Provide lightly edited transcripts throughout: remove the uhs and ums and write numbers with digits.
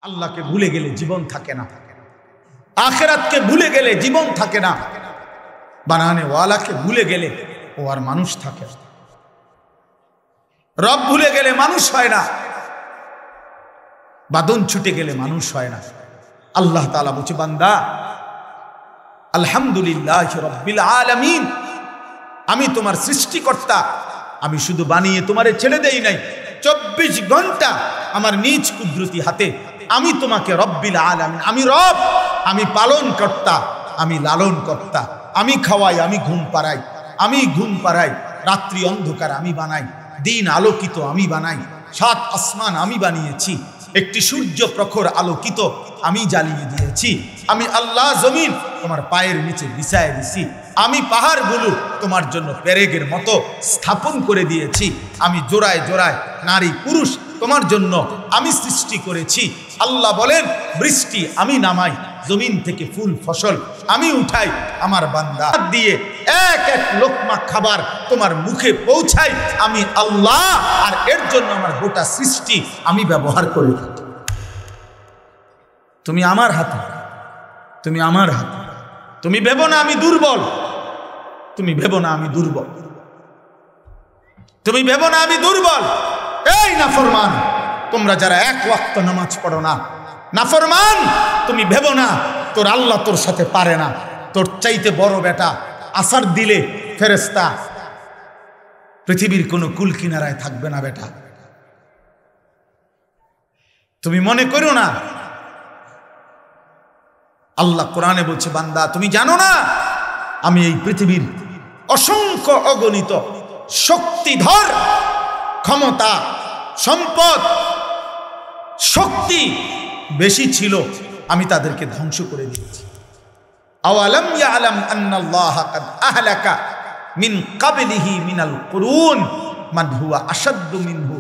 আল্লাহকে ভুলে গেলে জীবন থাকে না, আখিরাতকে ভুলে গেলে জীবন থাকে না, বানানে ওয়ালাকে ভুলে গেলে ও আর মানুষ থাকে না। রব ভুলে গেলে মানুষ হয় না, বাদন ছুটে গেলে মানুষ হয় না। আল্লাহ তাআলা বলছে, বান্দা আলহামদুলিল্লাহ রাব্বিল আলামিন, আমি তোমার সৃষ্টিকর্তা, আমি শুধু বানিয়ে তোমারে ছেড়ে দেই নাই, 24 ঘন্টা আমার নিজ কুদরতি হাতে আমি তোমাকে রব্বিল আলামিন, আমি রব, আমি পালন কর্তা, আমি লালন কর্তা, আমি খাওয়াই, আমি ঘুম পাড়াই, রাত্রি অন্ধকার আমি বানাই, দিন আলোকিত আমি বানাই, 7 আসমান আমি বানিয়েছি, একটি সূর্য প্রখর আলোকিত আমি জ্বালিয়ে দিয়েছি, আমি আল্লাহ জমিন তোমার পায়ের নিচে বিছায় দিছি, আমি পাহাড়গুলো তোমার জন্য পেরেগের মতো স্থাপন করে দিয়েছি, আমি জোড়ায় জোড়ায় নারী পুরুষ তোমার জন্য আমি সৃষ্টি করেছি। আল্লাহ বলেন, বৃষ্টি আমি নামাই, জমিন থেকে ফুল ফসল আমি উঠাই, আমার বান্দা দিয়ে এক এক লোকমা খাবার তোমার মুখে পৌঁছাই আমি আল্লাহ, আর এর জন্য আমার গোটা সৃষ্টি আমি ব্যবহার করি। তুমি আমার হাতে, তুমি আমার হাতে, তুমি ভেবো না আমি দুর্বল, তুমি ভেবো না আমি দুর্বল, তুমি ভেবো না আমি দুর্বল। এই নাফরমান, তোমরা যারা এক ওয়াক্ত নামাজ পড়ো না, নাফরমান, তুমি ভেবো না তোর আল্লাহ তোর সাথে পারে না, তোর চাইতে বড় বেটা আসার দিলে ফেরেশতা পৃথিবীর কোনো কুল কিনারায় থাকবে না। বেটা তুমি মনে করো না, আল্লাহ কোরআনে বলছে, বান্দা তুমি জানো না আমি এই পৃথিবীর অসংখ্য অগণিত শক্তিধর, ক্ষমতা, সম্পদ, শক্তি বেশি ছিল, আমি তাদেরকে ধ্বংস করে দিয়েছি। আওয়ালাম ইয়ালাম আন্নাল্লাহা কাদ আহলাকা মিন ক্বাবলিহি মিনাল কুরুন মান হুয়া আশাদ্দু মিনহু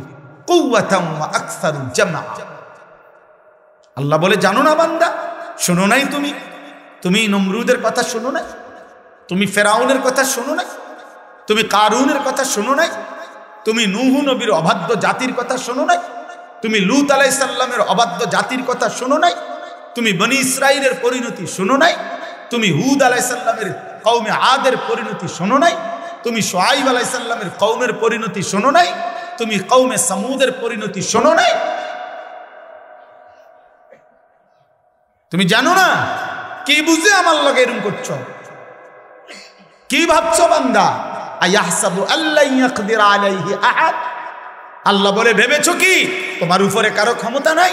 কুওয়াতান ওয়া আকসারু জামআ। আল্লাহ বলে, জানো না বান্দা, শোনো নাই তুমি নমরুদের কথা শোনো নাই, তুমি ফেরাউনের কথা শোনো নাই, তুমি কারুনের কথা শোনো নাই, তুমি নূহ নবীর অবাধ্য জাতির কথা শোনো নাই, তুমি লূত আলাইহিস সালামের অবাধ্য জাতির কথা শোনো নাই, তুমি বনি ইসরাইলের পরিণতি শোনো নাই, তুমি হুদ আলাইহিস সালামের কওমে আদের পরিণতি শোনো নাই, তুমি শুআয়ব আলাইহিস সালামের কওমের পরিণতি শোনো নাই, তুমি কওমে সামুদের পরিণতি শোনো নাই। তুমি জানো না, কি বুঝে আমার লগে এরকম করছো? কি ভাবছো বান্দা? আয়াহসাবু আল্লা ইয়াকদির আলাইহি আহাদ। আল্লাহ বলে, ভেবেছো কি তোমার উপরে কারো ক্ষমতা নাই?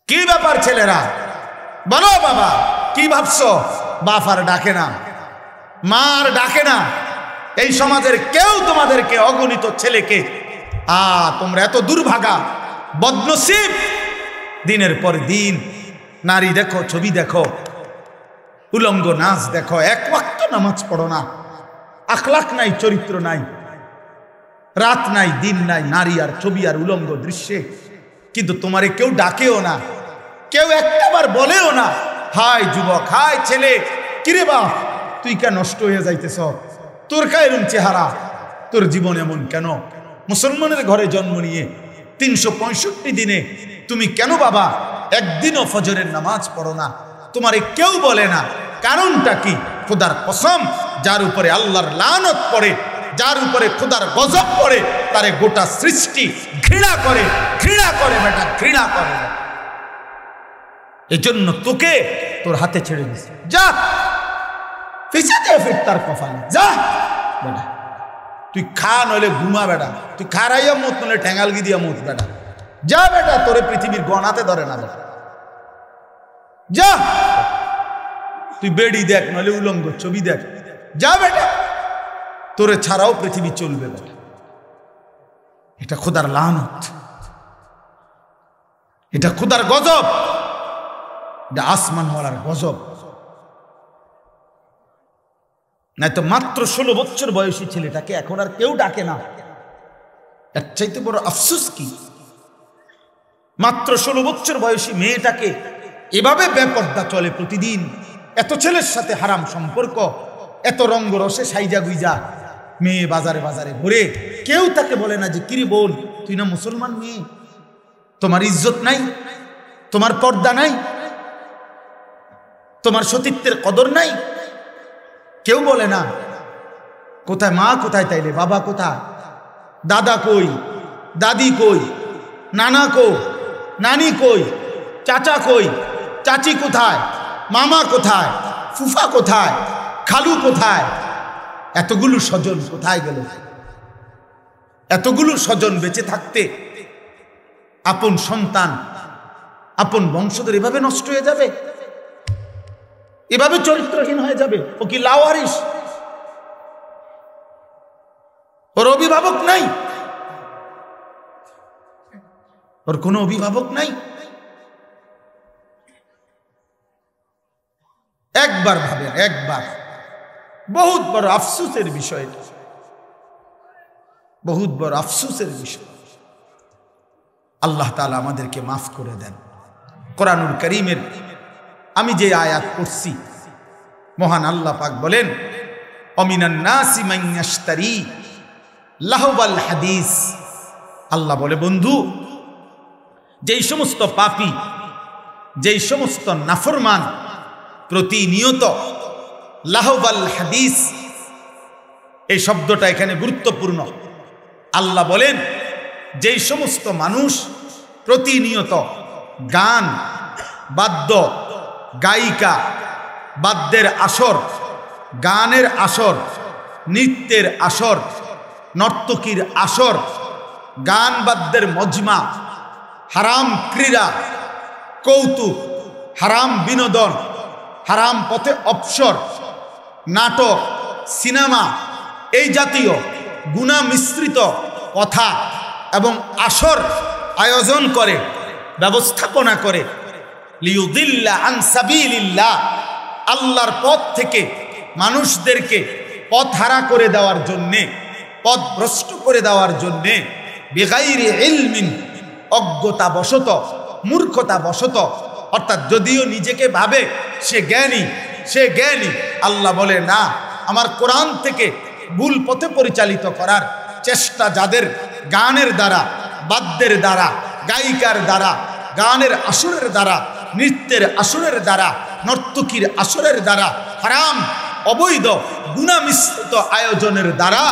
কি ব্যাপার ছেলেরা, বলো বাবা, কি ভাবছো? বাপ আর ডাকে না, মা আর ডাকে না, এই সমাজের কেউ তোমাদেরকে, অগণিত ছেলেকে, তোমরা এত দুর্ভাগা, বদনসিব, দিনের পর দিন নারী দেখো, ছবি দেখো, উলঙ্গ নাচ দেখো, এক ওয়াক্ত নামাজ পড়ো না, আখলাক নাই, চরিত্র নাই, রাত নাই, দিন নাই, নারী আর ছবি আর উলঙ্গ দৃশ্যে। কিন্তু তোমারে কেউ ডাকেও না, কেউ একটাবার বলেও না, হাই যুবক, হাই ছেলে, কিরে বাপ তুই কে নষ্ট হয়ে যাইতেছ, তোর কা এরম চেহারা, তোর জীবন এমন কেন? মুসলমানের ঘরে জন্ম নিয়ে 365 দিনে তুমি কেন বাবা একদিনও ফজরের নামাজ পড়ো না? তোমারে কেউ বলে না, কারণটা কি? খোদার কসম, যার উপরে আল্লাহর লানত পড়ে, যার উপরে খোদার গজব পড়ে, তারে গোটা সৃষ্টি ঘৃণা করে, ঘৃণা করে বেটা, ঘৃণা করে। এজন্য তোকে তোর হাতে ছেড়ে দিছে, যা ফিসাতে ফির তার কপালে, যা বেটা, তুই খা নইলে ঘুমা বেটা, তুই খারাইয়া মত নইলে ঠ্যাঙ্গালগি দিয়া মত বেটা, যা বেটা, তোরে পৃথিবীর গণাতে ধরে না বেটা, যা, তুই বেড়ি দেখ নইলে উলঙ্গ ছবি দেখ, যা বেটা, তোরে ছাড়াও পৃথিবী চলবে বেটা। এটা খোদার লানত, এটা খোদার গজব, এটা আসমানওয়ালার গজব। নাই তো মাত্র 16 বছর বয়সী ছেলেটাকে এখন আর কেউ ডাকে না, এর চাইতে বড় আফসোস কি? মাত্র 16 বছর বয়সী মেয়েটাকে এভাবে বেপর্দা চলে প্রতিদিন, এত ছেলের সাথে হারাম সম্পর্ক, এত রঙ্গরসে সাইজা গুইজা মেয়ে বাজারে বাজারে ঘুরে, কেউ তাকে বলে না যে কিরে বোন তুই না মুসলমান মেয়ে, তোমার ইজ্জত নাই, তোমার পর্দা নাই, তোমার সতীত্বের কদর নাই? কেউ বলে না। কোথায় মা, কোথায় তাইলে বাবা, কোথায় দাদা, কই দাদি, কই নানা, কই নানি, কই চাচা, কই চাচি, কোথায় মামা, কোথায় ফুফা, কোথায় খালু, কোথায়? এতগুলো স্বজন কোথায় গেল? এতগুলো স্বজন বেঁচে থাকতে আপন সন্তান, আপন বংশধর এভাবে নষ্ট হয়ে যাবে, এভাবে চরিত্রহীন হয়ে যাবে। ও কি লাওয়ারিস? ওর অভিভাবক নাই, ওর কোনো অভিভাবক নাই। একবার ভাবে, একবার। বহুত বড় আফসোসের বিষয়, বহুত বড় আফসোসের বিষয়। আল্লাহ তাআলা আমাদেরকে মাফ করে দেন। কোরআনুল কারীমের আমি যে আয়াত পড়ছি, মহান আল্লাহ পাক বলেন, অমিনান নাসি মান ইয়াশতারি লাহওয়াল হাদিস। আল্লাহ বলে, বন্ধু, যেই সমস্ত পাপী, যেই সমস্ত নাফরমান প্রতিনিয়ত লাহওয়াল হাদিস, এই শব্দটা এখানে গুরুত্বপূর্ণ। আল্লাহ বলেন, যেই সমস্ত মানুষ প্রতিনিয়ত গান, বাদ্য, গায়িকা, বাদ্যের আসর, গানের আসর, নৃত্যের আসর, নর্তকীর আসর, গান বাদ্যের মজমা, হারাম ক্রীড়া, কৌতুক, হারাম বিনোদন, হারাম পথে অবসর, নাটক, সিনেমা, এই জাতীয় গুনাহ মিশ্রিত কথা এবং আসর আয়োজন করে, ব্যবস্থাপনা করে, লিয়ুদিল্লা আন সাবিলিল্লাহ, আল্লাহর পথ থেকে মানুষদেরকে পথহারা করে দেওয়ার জন্যে, পথভ্রষ্ট করে দেওয়ার জন্যে, বিগাইরি ইলমিন, অজ্ঞতাবশত, মূর্খতাবশত, অর্থাৎ যদিও নিজেকে ভাবে সে জ্ঞানী, সে জ্ঞানী, আল্লাহ বলে না, আমার কোরআন থেকে ভুল পথে পরিচালিত করার চেষ্টা যাদের গানের দ্বারা, বাদ্যের দ্বারা, গায়িকার দ্বারা, গানের আসরের দ্বারা, নৃত্যের আসরের দ্বারা, নর্তকীর আসরের দ্বারা, হারাম অবৈধ গুনাহ মিশ্রিত আয়োজনের দ্বারা,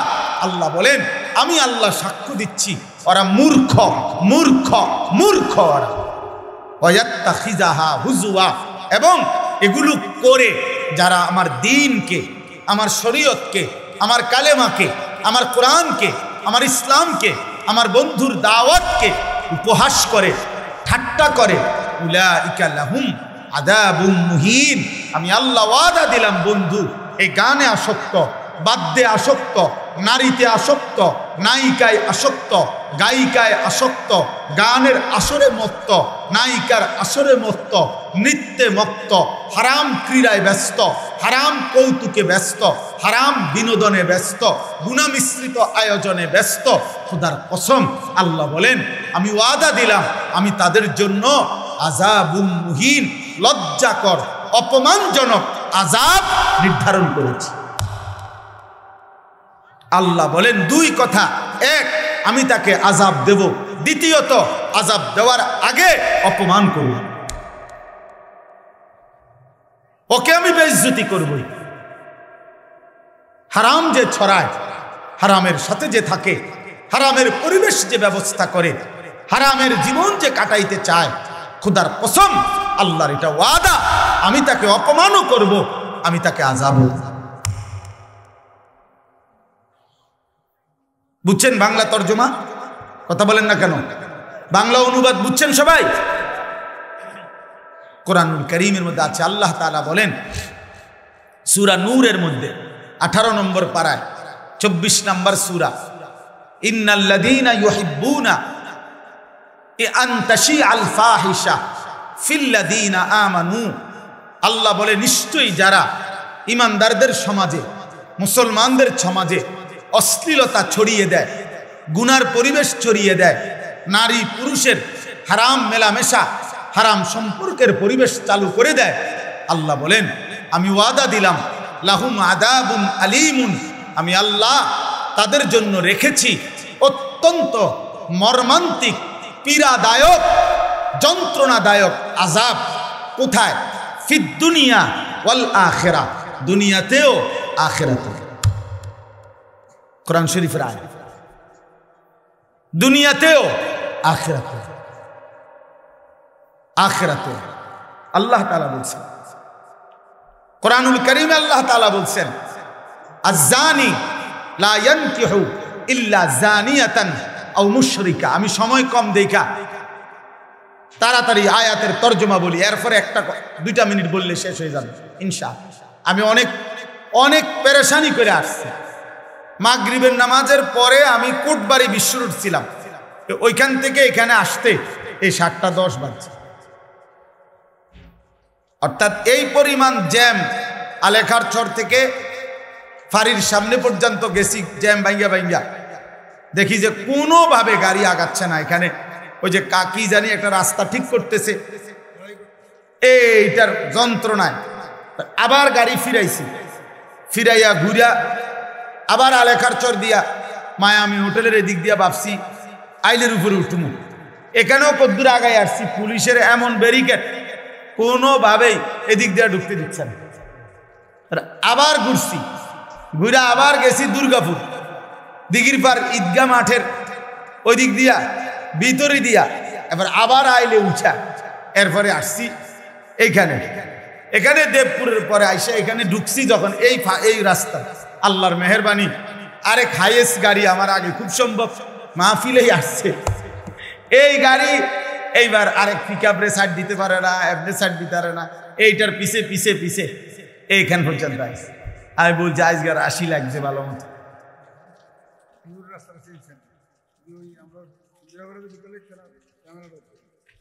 আল্লাহ বলেন, আমি আল্লাহ সাক্ষ্য দিচ্ছি, ওরা মূর্খ, মূর্খ, মূর্খ ওরা। ওয়ায়াত্তাখিযাহা হুজুয়া, এবং এগুলো করে যারা আমার দ্বীনকে, আমার শরীয়তকে, আমার কালেমাকে, আমার কোরআনকে, আমার ইসলামকে, আমার বন্ধুর দাওয়াতকে উপহাস করে, ঠাট্টা করে, উলাইকা লাহুম আযাবুম মুহিন। আমি আল্লাহ ওয়াদা দিলাম, বন্ধু, এই গানে আসক্ত, বাদ্যে আসক্ত, নারীতে আসক্ত, নায়িকায় আসক্ত, গায়িকায় আসক্ত, গানের আসরে মত্ত, নায়িকার আসরে মত্ত, নৃত্যে মত্ত, হারাম ক্রীড়ায় ব্যস্ত, হারাম কৌতুকে ব্যস্ত, হারাম বিনোদনে ব্যস্ত, গুনাহ মিশ্রিত আয়োজনে ব্যস্ত, খোদার কসম আল্লাহ বলেন, আমি ওয়াদা দিলাম, আমি তাদের জন্য আযাবুম মুহিন, লজ্জাকর, অপমানজনক আযাব নির্ধারণ করেছি। আল্লাহ বলেন দুই কথা, এক, আমি তাকে আযাব দেব, দ্বিতীয়ত আযাব দেওয়ার আগে অপমান করব, ওকে আমি বেইজ্জতি করব। হারাম যে ছড়ায়, হারামের সাথে যে থাকে, হারামের পরিবেশ যে ব্যবস্থা করে, হারামের জীবন যে কাটাইতে চায়, খোদার কসম আল্লাহর এটা ওয়াদা, আমি তাকে অপমানও করব, আমি তাকে আযাবও। বুঝছেন বাংলা তর্জমা? কথা বলেন না কেন? বাংলা অনুবাদ বুঝছেন সবাই? কোরআনুল কারীমের মধ্যে আছে, আল্লাহ তাআলা বলেন সূরা নূরের মধ্যে 18 নম্বর পারায় 24 নম্বর সূরা, ইন্নাল্লাযীনা ইউহিব্বুনা আন তাশিআল ফাহিশা ফিল্লাযীনা আমানু। আল্লাহ বলে, নিশ্চয়ই যারা ইমানদারদের সমাজে, মুসলমানদের সমাজে অশ্লীলতা ছড়িয়ে দেয়, গুনার পরিবেশ ছড়িয়ে দেয়, নারী পুরুষের হারাম মেলামেশা, হারাম সম্পর্কের পরিবেশ চালু করে দেয়, আল্লাহ বলেন, আমি ওয়াদা দিলাম, লাহুম আযাবুন আলীমুন, আমি আল্লাহ তাদের জন্য রেখেছি অত্যন্ত মর্মান্তিক, পীড়াদায়ক, যন্ত্রণাদায়ক আযাব কোথায়? ফিদ দুনিয়া ওয়াল আখিরা, দুনিয়াতেও আখিরাতেও। কোরআন শরীফের আয়াত, দুনিয়াতেও আখিরাতেও। আখিরাতেও আল্লাহ তাআলা বলছেন, কোরআনুল কারীমে আল্লাহ তাআলা বলছেন, আয-যানি লা ইয়ানকিহু ইল্লা যানিয়াতান আও মুশরিকা। আমি সময় কম দেখা তাড়াতাড়ি আয়াতের তর্জমা বলি, এরপরে একটা 2টা মিনিট বললে শেষ হয়ে যাবে ইনশাআল্লাহ। আমি অনেক পেরেশানি করে আসছি। মাগরিবের নামাজের পরে আমি কোটবাড়ি বিশ্ব রোড ছিলাম, ওইখান থেকে এখানে আসতে এই 7:10 বাজছে। অর্থাৎ এই পরিমাণ জ্যাম, আলেখার চর থেকে ফাঁড়ির সামনে পর্যন্ত গেছি, জ্যাম ভাঙ্গা দেখি যে কোনোভাবে গাড়ি আগাচ্ছে না। এখানে ওই যে কাকি জানি একটা রাস্তা ঠিক করতেছে, এইটার যন্ত্রণায় আবার গাড়ি ফিরাইয়া ঘুরিয়া আবার আলেখার চর দিয়া মায়ামি হোটেলের এদিক দিয়া ভাবছি আইলের উপরে উঠুমু। এখানেও কদ্দুর আগায় আসছি, পুলিশের এমন ব্যারিকেড, কোনোভাবেই এদিক দিয়া ঢুকতে দিচ্ছে না। আবার ঘুরা আবার গেছি দুর্গাপুর, দিঘির পার ঈদগাহ মাঠের ওই দিক দিয়া ভিতরে দিয়া, এবার আবার আইলে উঠা, এরপরে আসছি এখানে দেবপুরের পরে আইসা এখানে ঢুকছি যখন এই রাস্তা, আল্লাহর মেহেরবানি আরেক হাইয়েস্ট গাড়ি আমার আগে খুব সম্ভব মাহফিলেই আসছে। এই গাড়ি এইবার আরেক পিকআপরে সাইড দিতে পারে না, এমনি সাইড দিতে পারে না, এইটার পিছে এইখান পর্যন্ত আসছে। আমি বলছি আজকের 80 লাগছে ভালো মতো।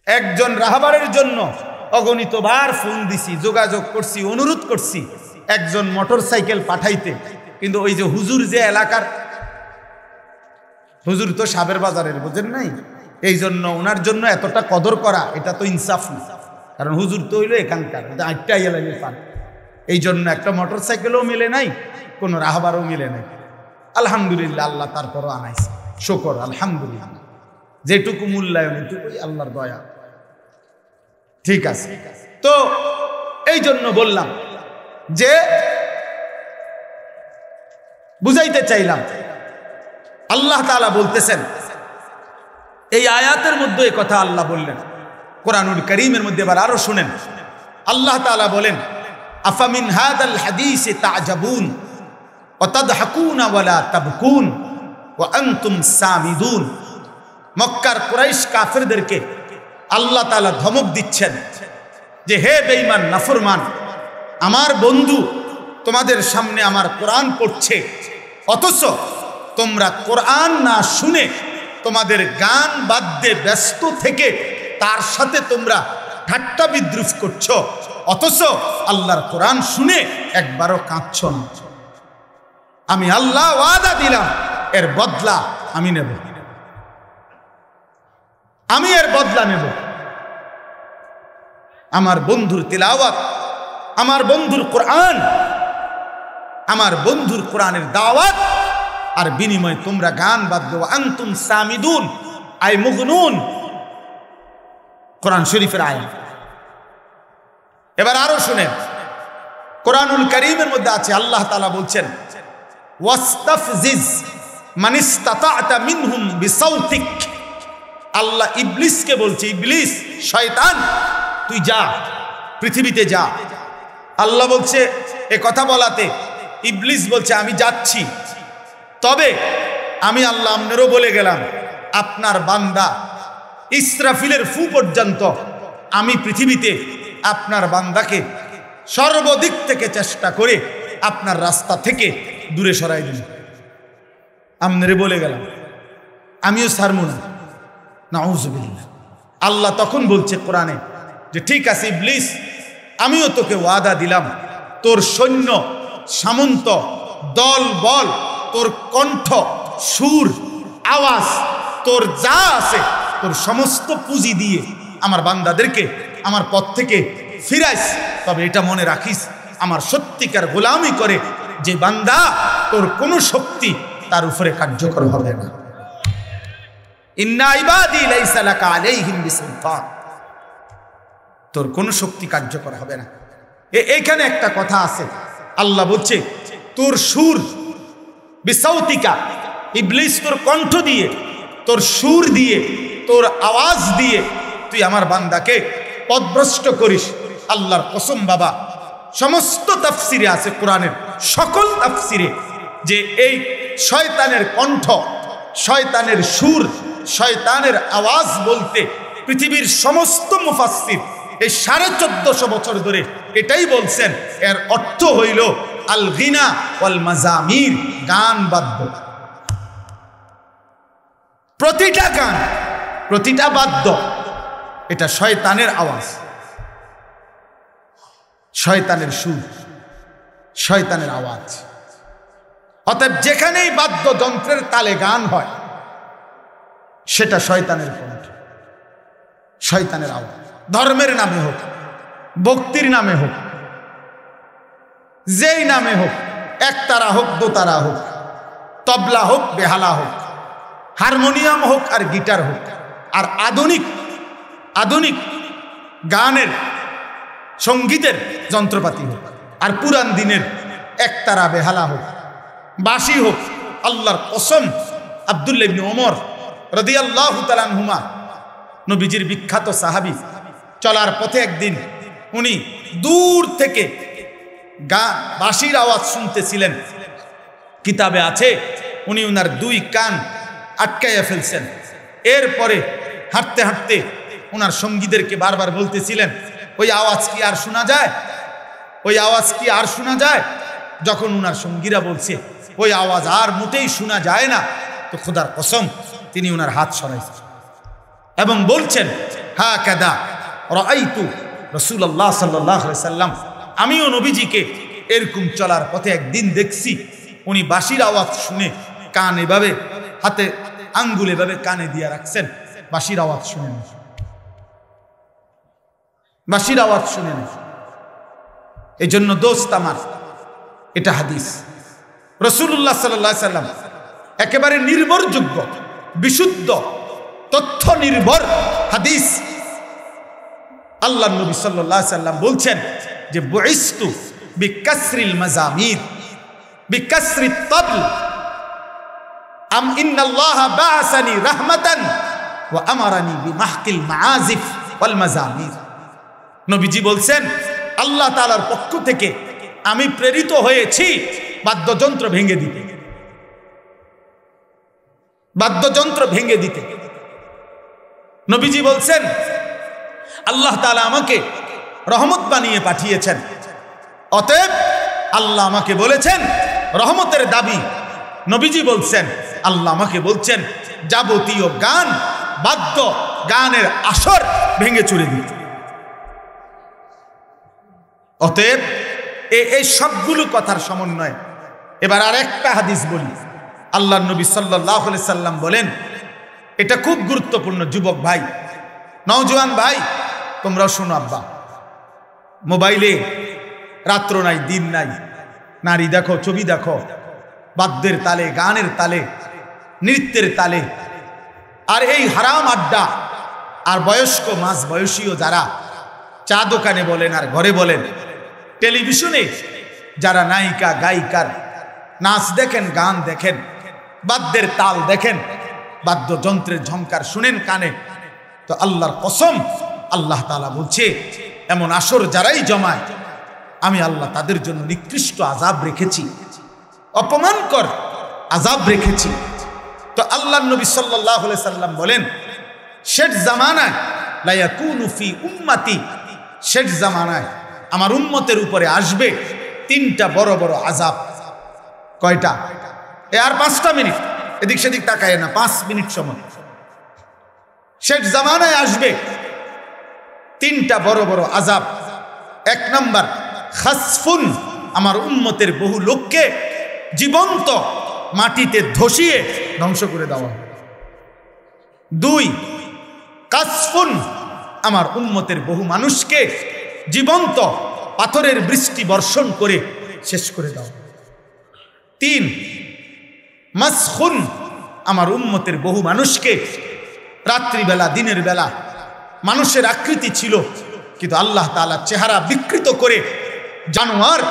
একজন রাহবারের জন্য অগণিত বার ফোন দিছি, যোগাযোগ করছি, অনুরোধ করছি একজন মোটরসাইকেল পাঠাইতে, কিন্তু ওই যে হুজুর, যে এলাকার হুজুর তো সাবের বাজারের, বুঝেন নাই, এই জন্য ওনার জন্য এতটা কদর করা এটা তো ইনসাফ না, কারণ হুজুর তো হইলো এখানকার, এই জন্য একটা মোটরসাইকেলও মিলে নাই, কোনো রাহবারও মিলে নাই। আলহামদুলিল্লাহ, আল্লাহ তারপরও আনাইছে, শুকর আলহামদুলিল্লাহ। যেটুকু মূল্যায়ন এটুকুই আল্লাহর দয়া। ঠিক আছে, তো এই জন্য বললাম যে বুঝাইতে চাইলাম, আল্লাহ তাআলা বলতেছেন এই আয়াতের মধ্যে এই কথা আল্লাহ বললেন, কোরআনুল কারীমের মধ্যে এবার আরো শুনেন। আল্লাহ তাআলা বলেন, আফামিন হাদাল হাদিসে তা'জাবুন ওয়া তাদহাকুনা ওয়া লা তাবকুন ওয়া আনতুম সামিদুন। মক্কার কুরাইশ কাফেরদেরকে আল্লাহ তাআলা ধমক দিচ্ছেন যে হে বেঈমান নাফরমান, আমার বন্ধু তোমাদের সামনে আমার কোরআন পড়ছে, অথচ তোমরা কোরআন না শুনে তোমাদের গান বাদ্যে ব্যস্ত থেকে তার সাথে তোমরা ঠাট্টা বিদ্রুপ করছো, অথচ আল্লাহর কোরআন শুনে একবারও কাঁদছ না। আমি আল্লাহ ওয়াদা দিলাম, এর বদলা আমি নেব, আমি এর বদলা নেব। আমার বন্ধুর তিলাওয়াত, আমার বন্ধুর কোরআন, আমার বন্ধুর কোরআনের দাওয়াত, আর বিনিময়ে তোমরা গান বাদ্য, আনতুম সামিদুন আই মুগনুন, কোরআন শরীফের আয়াত। এবার আরো শুনেন, কোরআনুল কারীমের মধ্যে আছে, আল্লাহ তাআলা বলছেন, ওয়াস্তাফজিজ মানিস্তাতা'তা মিনহুম বিসাউতিক। আল্লাহ ইবলিসকে বলছে, ইবলিস শয়তান তুই যা, পৃথিবীতে যা। আল্লাহ বলছে এ কথা বলাতে ইবলিস বলছে আমি যাচ্ছি, তবে আমি আল্লাহ আপনারও বলে গেলাম আপনার বান্দা ইসরাফিলের ফু পর্যন্ত আমি পৃথিবীতে আপনার বান্দাকে সর্বদিক থেকে চেষ্টা করে আপনার রাস্তা থেকে দূরে সরাই দিন। আপনারে বলে গেলাম, আমিও ছাড়বো না। নাউযুবিল্লাহ। আল্লাহ তখন বলছে কোরআনে যে ঠিক আছে ইবলিস, আমিও তোকে ওয়াদা দিলাম, তোর সৈন্য সামন্ত দল বল, তোর কণ্ঠ সুর আওয়াজ, তোর যা আছে, তোর সমস্ত পুঁজি দিয়ে আমার বান্দাদেরকে আমার পথ থেকে ফিরাইস। তবে এটা মনে রাখিস, আমার সত্যিকার গোলামি করে যে বান্দা, তোর কোনো শক্তি তার উপরে কার্যকর হবে না। ইন্না ইবাদি লাইসা লাকা আলাইহিম বিসুলতান, তোর কোনো শক্তি কার্যকর হবে না। এইখানে একটা কথা আছে, আল্লাহ বলছে তোর সুর বিসাউতিকা, ইবলিস তোর কণ্ঠ দিয়ে, তোর সুর দিয়ে, তোর আওয়াজ দিয়ে তুই আমার বান্দাকে পথভ্রষ্ট করিস। আল্লাহর কসম বাবা, সমস্ত তাফসিরে আছে, কোরআনের সকল তাফসিরে, যে এই শয়তানের কণ্ঠ, শয়তানের সুর, শয়তানের আওয়াজ বলতে পৃথিবীর সমস্ত মুফাসসির এই 1450 বছর ধরে এটাই বলছেন, এর অর্থ হইল আল গিনা ওয়াল মাজামির, গান বাদ্য। প্রতিটা গান, প্রতিটা বাদ্য এটা শয়তানের আওয়াজ, শয়তানের সুর, শয়তানের আওয়াজ। অতএব যেখানেই বাদ্যযন্ত্রের তালে গান হয় সেটা শয়তানের কণ্ঠ, শয়তানের আওয়াজ। ধর্মের নামে হোক, ভক্তির নামে হোক, যেই নামে হোক, একতারা হোক, দোতারা হোক, তবলা হোক, বেহালা হোক, হারমোনিয়াম হোক আর গিটার হোক, আর আধুনিক আধুনিক গানের সঙ্গীতের যন্ত্রপাতি হোক, আর পুরান দিনের একতারা বেহালা হোক, বাঁশি হোক, আল্লাহর কসম আব্দুল্লাহ ইবনে ওমর রাদিয়াল্লাহু তাআলা আনহুমা, নবীজির বিখ্যাত সাহাবী, চলার পথে একদিন উনি দূর থেকে বাঁশির আওয়াজ শুনতেছিলেন। কিতাবে আছে উনি উনার 2 কান আটকাইয়া ফেলছেন। এরপরে হাঁটতে হাঁটতে ওনার সঙ্গীদেরকে বারবার বলতেছিলেন, ওই আওয়াজ কি আর শোনা যায়, ওই আওয়াজ কি আর শোনা যায়? যখন ওনার সঙ্গীরা বলছে ওই আওয়াজ আর মোটেই শোনা যায় না, তো খোদার কসম তিনি ওনার হাত সরাইছেন এবং বলছেন, হা কাদা রাআইতু রাসূলুল্লাহ সাল্লাল্লাহু আলাইহি সাল্লাম, আমিও নবীজিকে এরকম চলার পথে একদিন দেখছি, উনি বাঁশির আওয়াজ শুনে কান এভাবে, হাতে আঙ্গুল এভাবে কানে দিয়ে রাখছেন, বাঁশির আওয়াজ শুনেন, বাঁশির আওয়াজ শুনেন। এই জন্য দোস্ত আমার, এটা হাদিস, রাসূলুল্লাহ সাল্লাল্লাহু আলাইহি সাল্লাম একেবারে নির্ভরযোগ্য, বিশুদ্ধ, তথ্য নির্ভর হাদিস। আল্লাহ নবী সাল্লাল্লাহু আলাইহি সাল্লাম বলছেন যে বুইস্তু বিকাসরিল মাজামির বিকাসরিত তাবল আম ইন্নাল্লাহা বাআসানি রাহমাতান ওয়া আমারানি বিমাহকিল মাআজিফ ওয়াল মাজামির। নবীজি বলছেন আল্লাহ তাআলার পক্ষ থেকে আমি প্রেরিত হয়েছি বাদ্যযন্ত্র ভেঙে দিতে, বাদ্যযন্ত্র ভেঙে দিতে। নবীজি বলছেন আল্লাহ তাআলা আমাকে রহমত বানিয়ে পাঠিয়েছেন, অতএব আল্লাহ আমাকে বলেছেন রহমতের দাবি। নবীজি বলছেন, আল্লাহ আমাকে বলছেন যাবতীয় গান, বাদ্য, গানের আসর ভেঙে চুরে দিতে। অতএব এই সবগুলো কথার সমন্বয়। এবার আর একটা হাদিস বলি। আল্লাহ নবী সাল্লাল্লাহু আলাইহি সাল্লাম বলেন, এটা খুব গুরুত্বপূর্ণ, যুবক ভাই, নওজোয়ান ভাই, তোমরাও শোনো। আব্বা, মোবাইলে রাত্র নাই, দিন নাই, নারী দেখো, ছবি দেখো, বাদ্যের তালে, গানের তালে, নৃত্যের তালে। আর এই হারাম আড্ডা, আর বয়স্ক মাঝ বয়সীয় যারা চা দোকানে বলেন আর ঘরে বলেন, টেলিভিশনে যারা নায়িকা গায়িকার নাচ দেখেন, গান দেখেন, বাদ্যের তাল দেখেন, বাদ্যযন্ত্রের ঝংকার শুনেন কানে, তো আল্লাহর কসম আল্লাহ তাআলা বলছে এমন আসর যারাই জমায়, আমি আল্লাহ তাদের জন্য নিকৃষ্ট আযাব রেখেছি, অপমানকর আযাব রেখেছি। তো আল্লাহর নবী সাল্লাল্লাহু আলাইহি সাল্লাম বলেন, শেষ জামানায় লা ইয়াকুনু ফি উম্মতি, শেষ জামানায় আমার উম্মতের উপরে আসবে 3টা বড় বড় আযাব। কয়টা? আর 5টা মিনিট এদিক সেদিক তাকায় না, 5 মিনিট সময়। শেষ জামানায় আসবে 3টা বড় বড় আযাব। 1 নাম্বার, খাসফুন, আমার উম্মতের বহু লোককে জীবন্ত মাটিতে ধসিয়ে ধ্বংস করে দেওয়া। 2, কাসফুন, আমার উম্মতের বহু মানুষকে জীবন্ত পাথরের বৃষ্টি বর্ষণ করে শেষ করে দাও। 3, মাসখুন, আমার উম্মতের বহু মানুষকে রাত্রিবেলা দিনের বেলা মানুষের আকৃতি ছিল, কিন্তু আল্লাহ তাআলা চেহারা বিকৃত করে জানোয়ার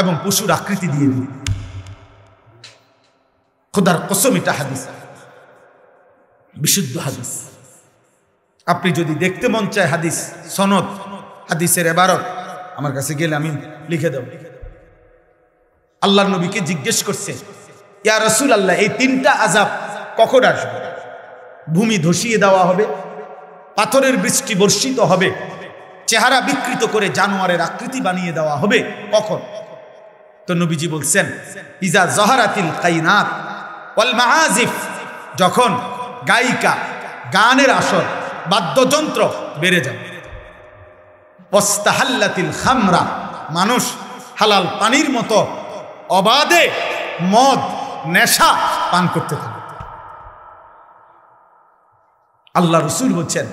এবং পশুর আকৃতি দিয়ে দিল। খোদার কসম, এটা হাদিস, বিশুদ্ধ হাদিস। আপনি যদি দেখতে মন চায় হাদিস সনদ, হাদিসের ইবারত, আমার কাছে গেলে আমি লিখে দেব। আল্লাহর নবীকে জিজ্ঞেস করছে, ইয়া রাসূলুল্লাহ, এই তিনটা আযাব কখন আসবে? ভূমি ধসিয়ে দেওয়া হবে, পাথরের বৃষ্টি বর্ষিত হবে, চেহারা বিকৃত করে জানোয়ারের আকৃতি বানিয়ে দেওয়া হবে, কখন? তো নবীজি বলছেন, ইজা জহারাতিল কাইনাত ওয়াল মাআজিফ, যখন গায়িকা, গানের আসর, বাদ্যযন্ত্র বেড়ে যাবে। ওয়াস্তাহাল্লাতিল খামরা, মানুষ হালাল পানির মতো অবাধে মদ নেশা পান করতে থাকে। আল্লাহ রাসূল বলছেন,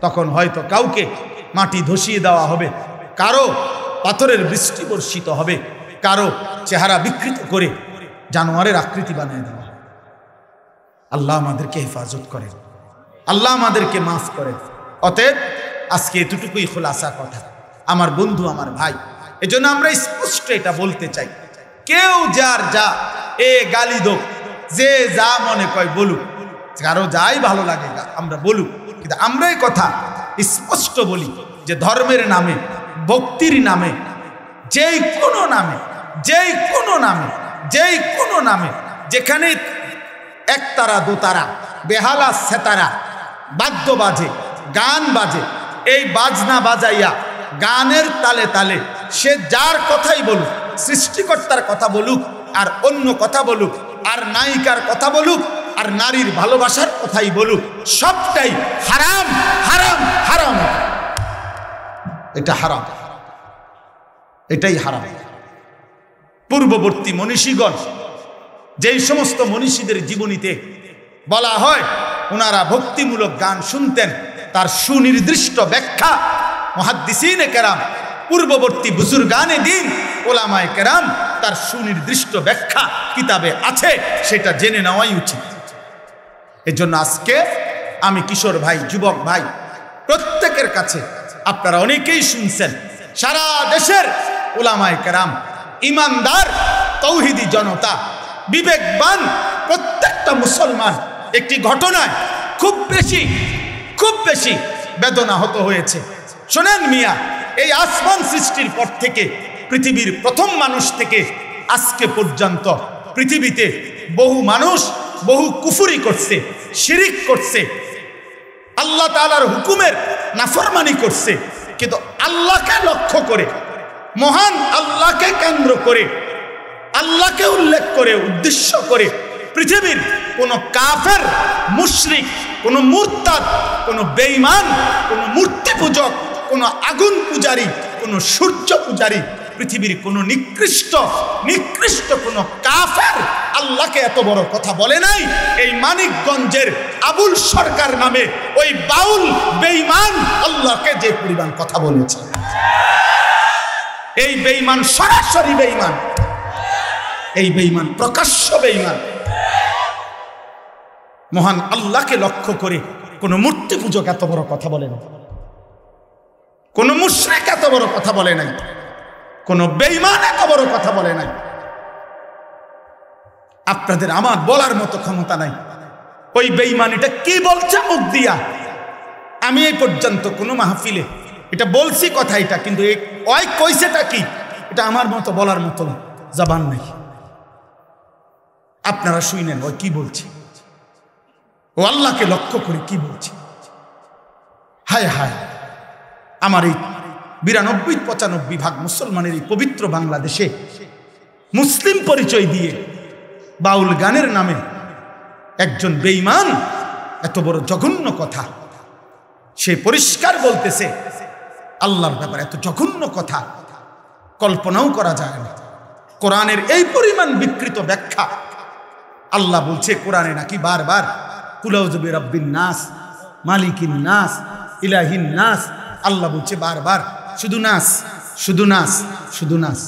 তখন হয়তো কাউকে মাটি ধসিয়ে দেওয়া হবে, কারো পাথরের বৃষ্টি বর্ষিত হবে, কারো চেহারা বিকৃত করে জানোয়ারের আকৃতি বানিয়ে দেওয়া হবে। আল্লাহ আমাদেরকে হেফাজত করেন, আল্লাহ আমাদেরকে মাফ করেন। অতএব আজকে এতটুকুই খোলাসা কথা, আমার বন্ধু, আমার ভাই। এজন্য আমরা স্পষ্ট এটা বলতে চাই, কেউ যার যা গালি দোক, যে যা মনে কয় বলুক, কারো যাই ভালো লাগে আমরা বলুক, কিন্তু আমরা এই কথা স্পষ্ট বলি যে ধর্মের নামে, ভক্তির নামে, যেই কোনো নামে, যেই কোনো নামে, যেই কোনো নামে, যেখানে একতারা দোতারা, বেহালা সেতারা, বাদ্য বাজে, গান বাজে, এই বাজনা বাজাইয়া গানের তালে তালে সে যার কথাই বলুক, সৃষ্টিকর্তার কথা বলুক, আর অন্য কথা বলুক, আর নায়িকার কথা বলুক, আর নারীর ভালোবাসার কথাই বলুক, সবটাই হারাম, হারাম, হারাম। এটা হারাম, এটাই হারাম। পূর্ববর্তী মনীষীগণ, যেই সমস্ত মনীষীদের জীবনীতে বলা হয় ওনারা ভক্তিমূলক গান শুনতেন, তার সুনির্দিষ্ট ব্যাখ্যা মুহাদ্দিসিনে কেরাম, পূর্ববর্তী বুজুর্গানে দ্বীন, ওলামায়ে কেরাম, তার সুনির্দিষ্ট ব্যাখ্যা কিতাবে আছে, সেটা জেনে নেওয়াই উচিত। এজন্য আজকে আমি কিশোর ভাই, যুবক ভাই, প্রত্যেকের কাছে, আপনারা অনেকেই শুনছেন, সারা দেশের ওলামায়ে কেরাম, ইমানদার তৌহিদি জনতা, বিবেকবান প্রত্যেকটা মুসলমান একটি ঘটনায় খুব বেশি বেদনাহত হয়েছে। শোনেন মিয়া, এই আসমান সৃষ্টির পর থেকে, পৃথিবীর প্রথম মানুষ থেকে আজকে পর্যন্ত পৃথিবীতে বহু মানুষ বহু কুফরি করছে, শিরিক করছে, আল্লাহ তাআলার হুকুমের নাফরমানি করছে, কিন্তু আল্লাহকে লক্ষ্য করে, মহান আল্লাহকে কেন্দ্র করে, আল্লাহকে উল্লেখ করে, উদ্দেশ্য করে পৃথিবীর কোন কাফের, মুশরিক, কোন মুরতাদ, কোন বেঈমান, কোন মূর্তি পূজক, কোন আগুন পূজারী, কোন সূর্য পূজারী, পৃথিবীর কোন নিকৃষ্ট কোন কাফের আল্লাহকে এত বড় কথা বলে নাই। এই মানিকগঞ্জের আবুল সরকার নামে ওই বাউল বেঈমান আল্লাহকে যে পরিমাণ কথা বলেছে, এই বেঈমান সরাসরি বেঈমান, এই বেঈমান প্রকাশ্য বেঈমান। মহান আল্লাহকে লক্ষ্য করে কোন মূর্তি পূজক এত বড় কথা বলে না, কোন মুশরিক এত বড় কথা বলে নাই, কোন বেঈমান এত বড় কথা বলে নাই। আপনাদের আমার বলার মতো ক্ষমতা নাই ওই বেঈমান এটা কি বলছে মুখ দিয়া। আমি এই পর্যন্ত কোনো মাহফিলে এটা বলছি কথা, এটা কিন্তু ওই কইছেটা কি, এটা আমার মতো বলার মতো জবান নাই। আপনারা শুনেন ওই কি বলছে, ও আল্লাহকে লক্ষ্য করে কি বলছে। হায় হায়, আমার এই 92-95 ভাগ মুসলমানের এই পবিত্র বাংলাদেশে মুসলিম পরিচয় দিয়ে বাউল গানের নামে একজন বেঈমান এত বড় জঘন্য কথা, সে পরিষ্কার বলতেছে আল্লাহর ব্যাপারে এত জঘন্য কথা কল্পনাও করা যায় না। কোরআনের এই পরিমাণ বিকৃত ব্যাখ্যা। আল্লাহ বলছে কোরআনে নাকি বারবার কুলাউযু বিরাব্বিন নাস, মালিকিন নাস, ইলাহিন নাস। আল্লাহ বলছে বারবার শুধু নাস, শুধু নাস, শুধু নাস।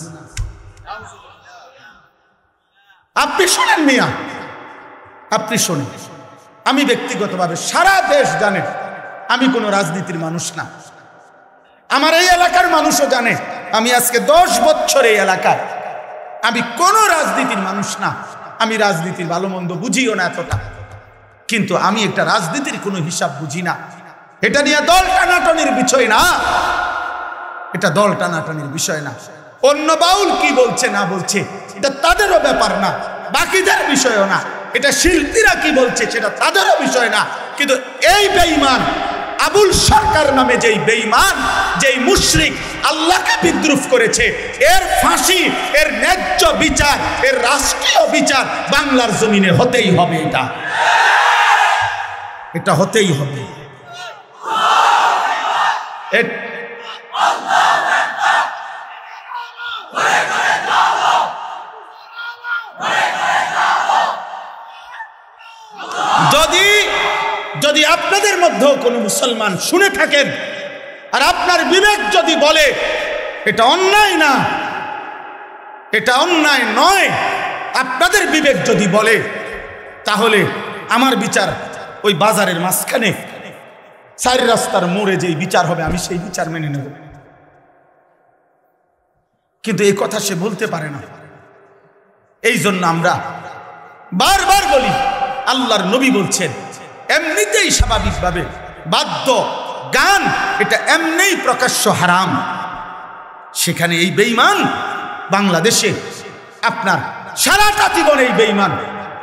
আপনি শোনেন মিয়া, আপনি শোনেন, আমি ব্যক্তিগতভাবে সারা দেশ জানে আমি কোনো রাজনীতির মানুষ না। আমার এই এলাকার মানুষও জানে আমি আজকে 10 বছর এই এলাকায়, আমি কোনো রাজনীতির মানুষ না। আমি রাজনীতির ভালো মন্দ বুঝিও না এতটা, কিন্তু আমি একটা রাজনীতির কোনো হিসাব বুঝি না। এটা নিয়ে দল টানাটানির বিষয় না, এটা দল টানাটানির বিষয় না। অন্য বাউল কি বলছে না বলছে এটা তাদেরও ব্যাপার না, বাকিদের বিষয়ও না। এটা শিল্পীরা কি বলছে সেটা তাদেরও বিষয় না। কিন্তু এই বেঈমান আবুল সরকার নামে যেই বেঈমান, যেই মুশরিক আল্লাহকে বিদ্রুপ করেছে, এর ফাঁসি, এর ন্যায্য বিচার, এর রাষ্ট্রীয় বিচার বাংলার জমিনে হতেই হবে। এটা হতেই হবে। যদি আপনাদের মধ্যেও কোনো মুসলমান শুনে থাকেন আর আপনার বিবেক যদি বলে এটা অন্যায় না, এটা অন্যায় নয়, আপনাদের বিবেক যদি বলে, তাহলে আমার বিচার ওই বাজারের মাঝখানে 4 রাস্তার মোড়ে যেই বিচার হবে আমি সেই বিচার মেনে নেব। কিন্তু এই কথা সে বলতে পারে না। এই জন্য আমরা বারবার বলি, আল্লাহর নবী বলছেন এমনিতেই স্বাভাবিকভাবে বাদ্য গান এটা এমনিই প্রকাশ্য হারাম। সেখানে এই বেঈমান বাংলাদেশে আপনার সারাটা জীবন এই বেঈমান,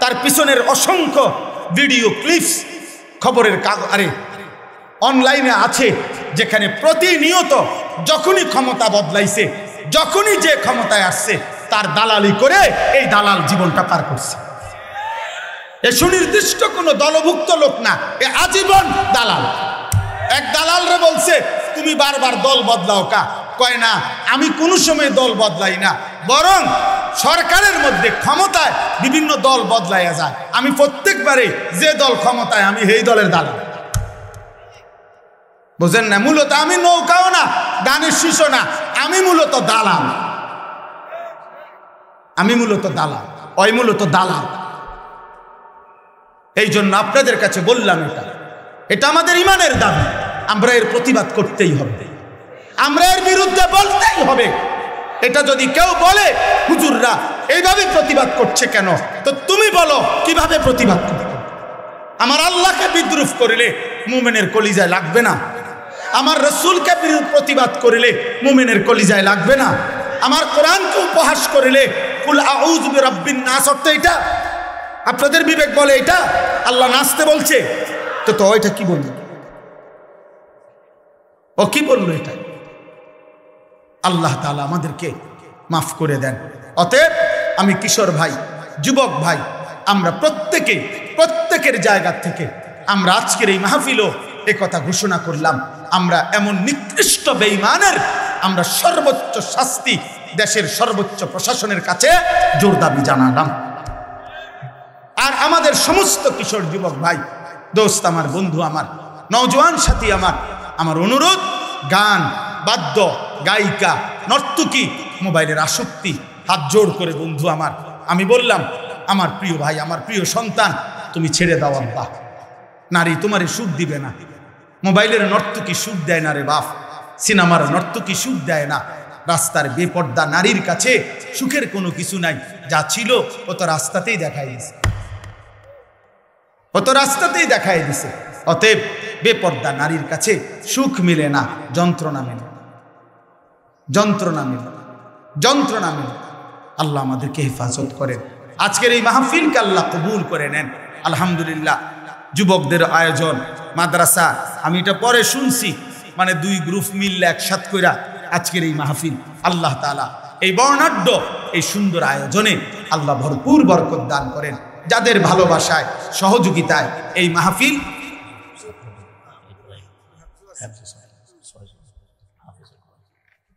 তার পিছনের অসংখ্য ভিডিও ক্লিপস খবরের কাগজে অনলাইনে আছে, যেখানে প্রতিনিয়ত যখনই ক্ষমতা বদলাইছে, যখনই যে ক্ষমতায় আসছে তার দালালি করে এই দালাল জীবনটা পার করছে। এ সুনির্দিষ্ট কোনো দলভুক্ত লোক না, এ আজীবন দালাল। এক দালালরে বলছে তুমি বারবার দল বদলাও কা? কয় না, আমি কোনো সময় দল বদলাই না, বরং সরকারের মধ্যে ক্ষমতায় বিভিন্ন দল বদলাইয়া যায়, আমি প্রত্যেকবারে যে দল ক্ষমতায় আমি সেই দলের দালাল। বুঝেন না? মূলত আমি নৌকাও না, দানের শীষও না, আমি মূলত দালাল। আমি মূলত দালাল, ওই মূলত দালাল। এই জন্য আপনাদের কাছে বললাম, এটা আমাদের ইমানের দাবি, আমরা এর প্রতিবাদ করতেই হবে, আমরা এর বিরুদ্ধে বলতেই হবে। এটা যদি কেউ বলে হুজুররা এইভাবে প্রতিবাদ করছে কেন, তো তুমি বলো কিভাবে প্রতিবাদ করবে। আমার আল্লাহকে বিদ্রুপ করিলে মুমিনের কলিজায় লাগবে না, আমার রসুলকে প্রতিবাদ করিলে মুমিনের কলিজায় লাগবে না, আমার কোরআনকে উপহাস করিলে কুল আউযু বিরাব্বিন নাস অর্থ এটা আপনাদের বিবেক বলে এটা আল্লাহ নাচতে বলছে, তো ওইটা কি বলল? ও কি বললো? এটা আল্লাহ তাআলা আমাদেরকে মাফ করে দেন। অতএব আমি কিশোর ভাই, যুবক ভাই, আমরা প্রত্যেকের জায়গা থেকে আমরা আজকের এই মাহফিলও একথা ঘোষণা করলাম, আমরা এমন নিকৃষ্ট বেঈমানের আমরা সর্বোচ্চ শাস্তি দেশের সর্বোচ্চ প্রশাসনের কাছে জোর দাবি জানালাম। আর আমাদের সমস্ত কিশোর যুবক ভাই, দোস্ত আমার, বন্ধু আমার, নওজোয়ান সাথী আমার অনুরোধ, গান, বাদ্য, গায়িকা, নর্তকী, মোবাইলের আসক্তি হাত জোড় করে বন্ধু আমার আমি বললাম, আমার প্রিয় ভাই, আমার প্রিয় সন্তান, তুমি ছেড়ে দাও আব্বা। নারী তোমারে সুখ দিবে না, মোবাইলের নর্তকী সুখ দেয় না রে বাপ, সিনেমার নর্তকী সুখ দেয় না। রাস্তার বেপর্দা নারীর কাছে সুখের কোনো কিছু নাই, যা ছিল ও তো রাস্তাতেই দেখাই দিছে, ও তো রাস্তাতেই দেখাই দিছে। অতএব বেপর্দা নারীর কাছে সুখ মিলে না, যন্ত্রণা মিলে, যন্ত্রণা মিলে, যন্ত্রণা মিলে। আল্লাহ আমাদেরকে হেফাজত করেন। আজকের এই মাহফিলকে আল্লাহ কবুল করে নেন। আলহামদুলিল্লাহ, যুবকদের আয়োজন, মাদ্রাসা, আমি এটা পরে শুনছি, মানে 2 গ্রুপ মিললে একসাথ কইরা আজকের এই মাহফিল। আল্লাহ তাআলা এই বর্ণাঢ্য এই সুন্দর আয়োজনে আল্লাহ ভরপুর বরকত দান করেন। যাদের ভালোবাসায়, সহযোগিতায় এই মাহফিল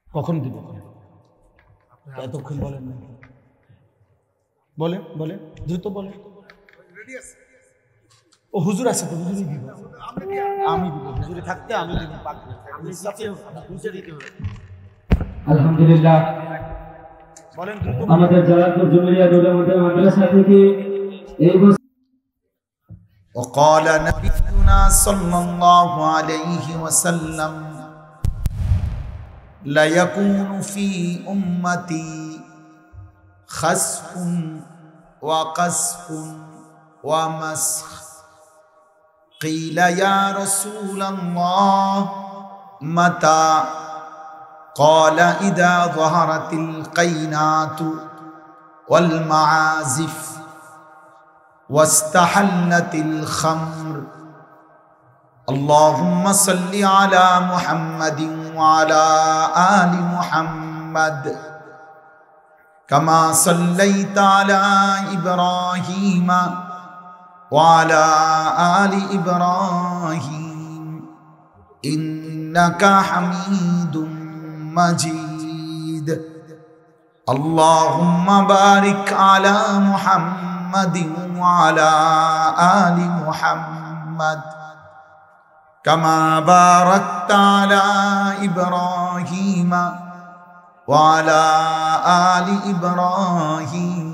কখন দিব, এতক্ষণ বলেন না, বলেন বলেন দ্রুত বলেন। ও হুজুর আছে তো, হুজুরই দিব, আমি দিব, হুজুরে থাকতে আমি দিব। আলহামদুলিল্লাহ, বলেন দ্রুত। আমাদের জালালপুর জুমিরিয়া মাদ্রাসা থেকে এই وقال نبينا صلى الله عليه وسلم لا يكون في أمتي خسف وقذف ومسخ قيل يا رسول الله متى قال إذا ظهرت القينات والمعازف واستحلت الخمر اللهم صل على محمد وعلى آل محمد كما صليت على إبراهيم وعلى آل إبراهيم إنك حميد مجيد اللهم بارك على محمد وعلى آل محمد كما باركت على إبراهيم وعلى آل إبراهيم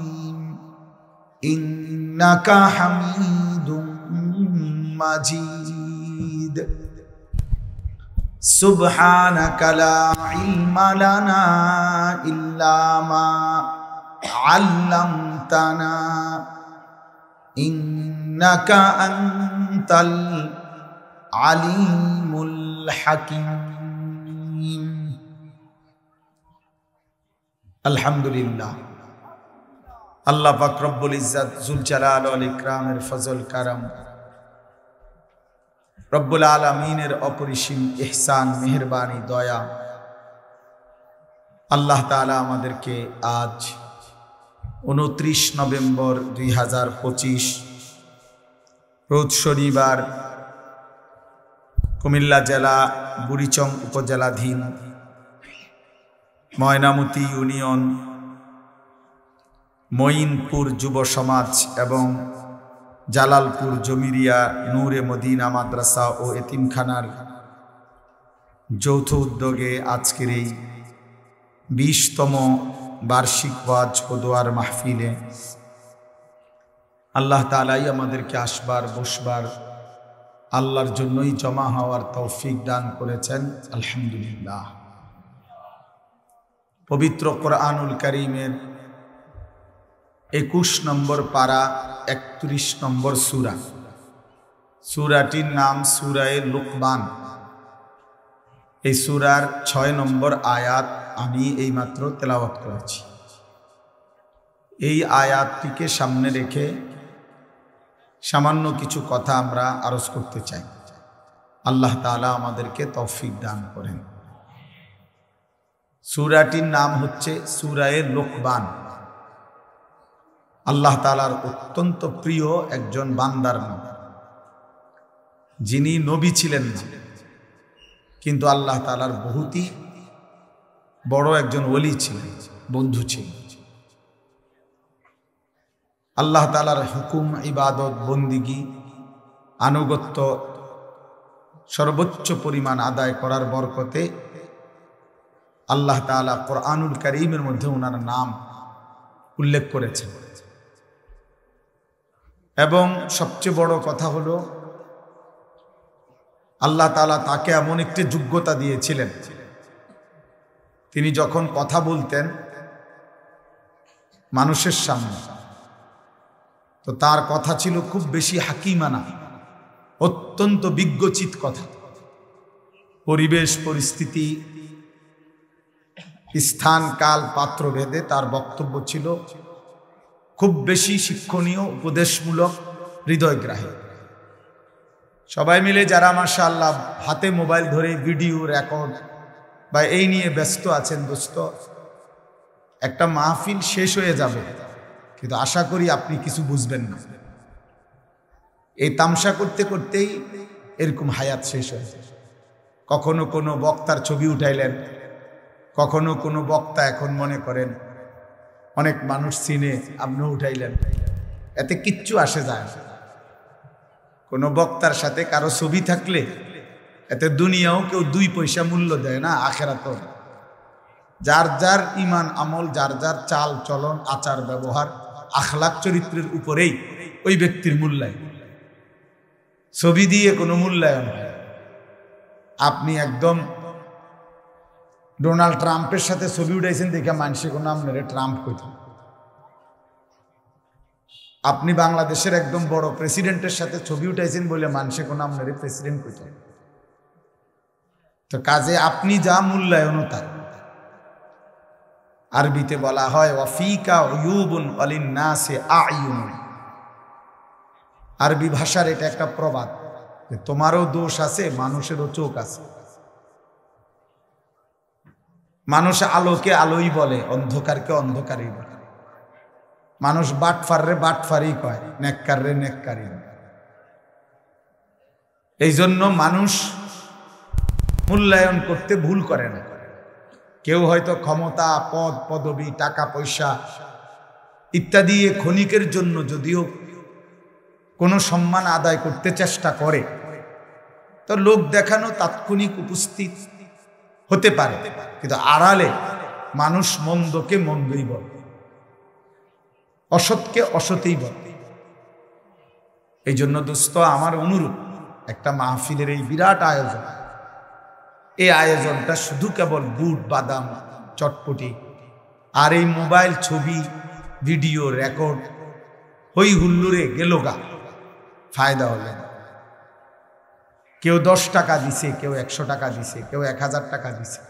إنك حميد مجيد سبحانك لا علم لنا إلا ما علمتنا إنك أنت العليم الحكيم الحمد لله আল্লাহ পাক রব্বুল ইজ্জত জুল জালাল ওয়াল ইকরামের ফজল কারাম রব্বুল আলামিনের অপরিসীম ইহসান মেহেরবানি দয়া আল্লাহ তাআলা আমাদেরকে আজ 29 নভেম্বর 2025 রোজ শনিবার কুমিল্লা জেলা বুড়িচং উপজেলাধীন ময়নামতি ইউনিয়ন মঈনপুর যুব সমাজ এবং জালালপুর জমিরিয়া নূরে মদিনা মাদ্রাসা ও এতিমখানার যৌথ উদ্যোগে আজকের এই 20তম বার্ষিক ওয়াজ ও দোয়ার মাহফিলে আল্লাহ তাআলাই আমাদেরকে আসবার বসবার আল্লাহর জন্যই জমা হওয়ার তৌফিক দান করেছেন আলহামদুলিল্লাহ। পবিত্র কোরআনুল কারীমের 21 নম্বর পারা 31 নম্বর সূরা, সূরাটির নাম সূরায়ে লুকমান। এই সূরার 6 নম্বর আয়াত আমি এইমাত্র তেলাওয়াত করেছি। এই আয়াতটিকে সামনে রেখে সামান্য কিছু কথা আমরা আরজ করতে চাই। আল্লাহ তাআলা আমাদেরকে তৌফিক দান করেন। সূরাটির নাম হচ্ছে সূরায়ে লুকমান। আল্লাহ তাআলার অত্যন্ত প্রিয় একজন বান্দার নাম, যিনি নবী ছিলেন না, কিন্তু আল্লাহ তাআলার বহুতই বড় একজন ওলি ছিলেন, বন্ধু ছিলেন। আল্লাহ তাআলার হুকুম, ইবাদত, বন্দিগি, আনুগত্য সর্বোচ্চ পরিমাণ আদায় করার বরকতে আল্লাহ তাআলা কোরআনুল কারীমের মধ্যে ওনার নাম উল্লেখ করেছেন। এবং সবচেয়ে বড় কথা হলো আল্লাহ তাআলা তাকে এমন একটি যোগ্যতা দিয়েছিলেন, তিনি যখন কথা বলতেন মানুষের সামনে, তো তার কথা ছিল খুব বেশি হাকিমানা, অত্যন্ত বিজ্ঞচিত কথা। পরিবেশ পরিস্থিতি, স্থান, কাল, পাত্র ভেদে তার বক্তব্য ছিল খুব বেশি শিক্ষণীয়, উপদেশমূলক, হৃদয়গ্রাহী। সবাই মিলে যারা মাশাআল্লাহ হাতে মোবাইল ধরে ভিডিও রেকর্ড বা এই নিয়ে ব্যস্ত আছেন, দোস্ত, একটা মাহফিল শেষ হয়ে যাবে, কিন্তু আশা করি আপনি কিছু বুঝবেন না। এই তামসা করতে করতেই এরকম হায়াত শেষ হয়ে যায়। কখনো কোনো বক্তার ছবি উঠাইলেন, কখনো কোনো বক্তা এখন মনে করেন অনেক মানুষ চিনে, আপনিও উঠাইলেন, এতে কিচ্ছু আসে যায় না। কোনো বক্তার সাথে কারো ছবি থাকলে এতে দুনিয়াও কেউ 2 পয়সা মূল্য দেয় না, আখিরাতেও। যার যার ঈমান আমল, যার যার চাল চলন, আচার ব্যবহার, আখলাক, চরিত্রের উপরেই ওই ব্যক্তির মূল্যায়ন। ছবি দিয়ে কোনো মূল্যায়ন হয়। আপনি একদম ডোনাল্ড ট্রাম্পের সাথে ছবি উঠাইছেন দেখে মানুষে কোনো আপনারে ট্রাম্প কইত। আপনি বাংলাদেশের একদম বড় প্রেসিডেন্টের সাথে ছবি উঠাইছেন বলে মানুষে কোনো আপনারে প্রেসিডেন্ট কইত। তো কাজে আপনি যা মূল্যায়ন তার। আরবিতে বলা হয় ওয়াফিকা উয়ুবুন ওয়ালিন্নাসি আয়ুন। আরবি ভাষার এটা একটা প্রবাদ যে তোমারও দোষ আছে, মানুষেরও চোখ আছে। মানুষ আলোকে আলোই বলে, অন্ধকারকে অন্ধকারই বলে। মানুষ বাটফাররে বাটফারই কয়, নেককাররে নেককারই। এই জন্য মানুষ মূল্যায়ন করতে ভুল করে না। কেউ হয়তো ক্ষমতা, পদ, পদবি, টাকা পয়সা ইত্যাদি ক্ষণিকের জন্য যদিও কোনো সম্মান আদায় করতে চেষ্টা করে, তো লোক দেখানো তাৎক্ষণিক উপস্থিত হতে পারে, কিন্তু আড়ালে মানুষ মন্দকে মন্দই বলে, অসৎকে অসৎই বলে। এই জন্য দোস্ত আমার অনুরোধ, একটা মাহফিলের এই বিরাট আয়োজন, এই আয়োজনটা শুধু কেবল বুট বাদাম চটপটি আর এই মোবাইল ছবি ভিডিও রেকর্ড হই হুল্লুরে গেল গা, ফায়দা হবে না। কেউ 10 টাকা দিছে, কেউ 100 টাকা দিছে, কেউ 1000 টাকা দিছে,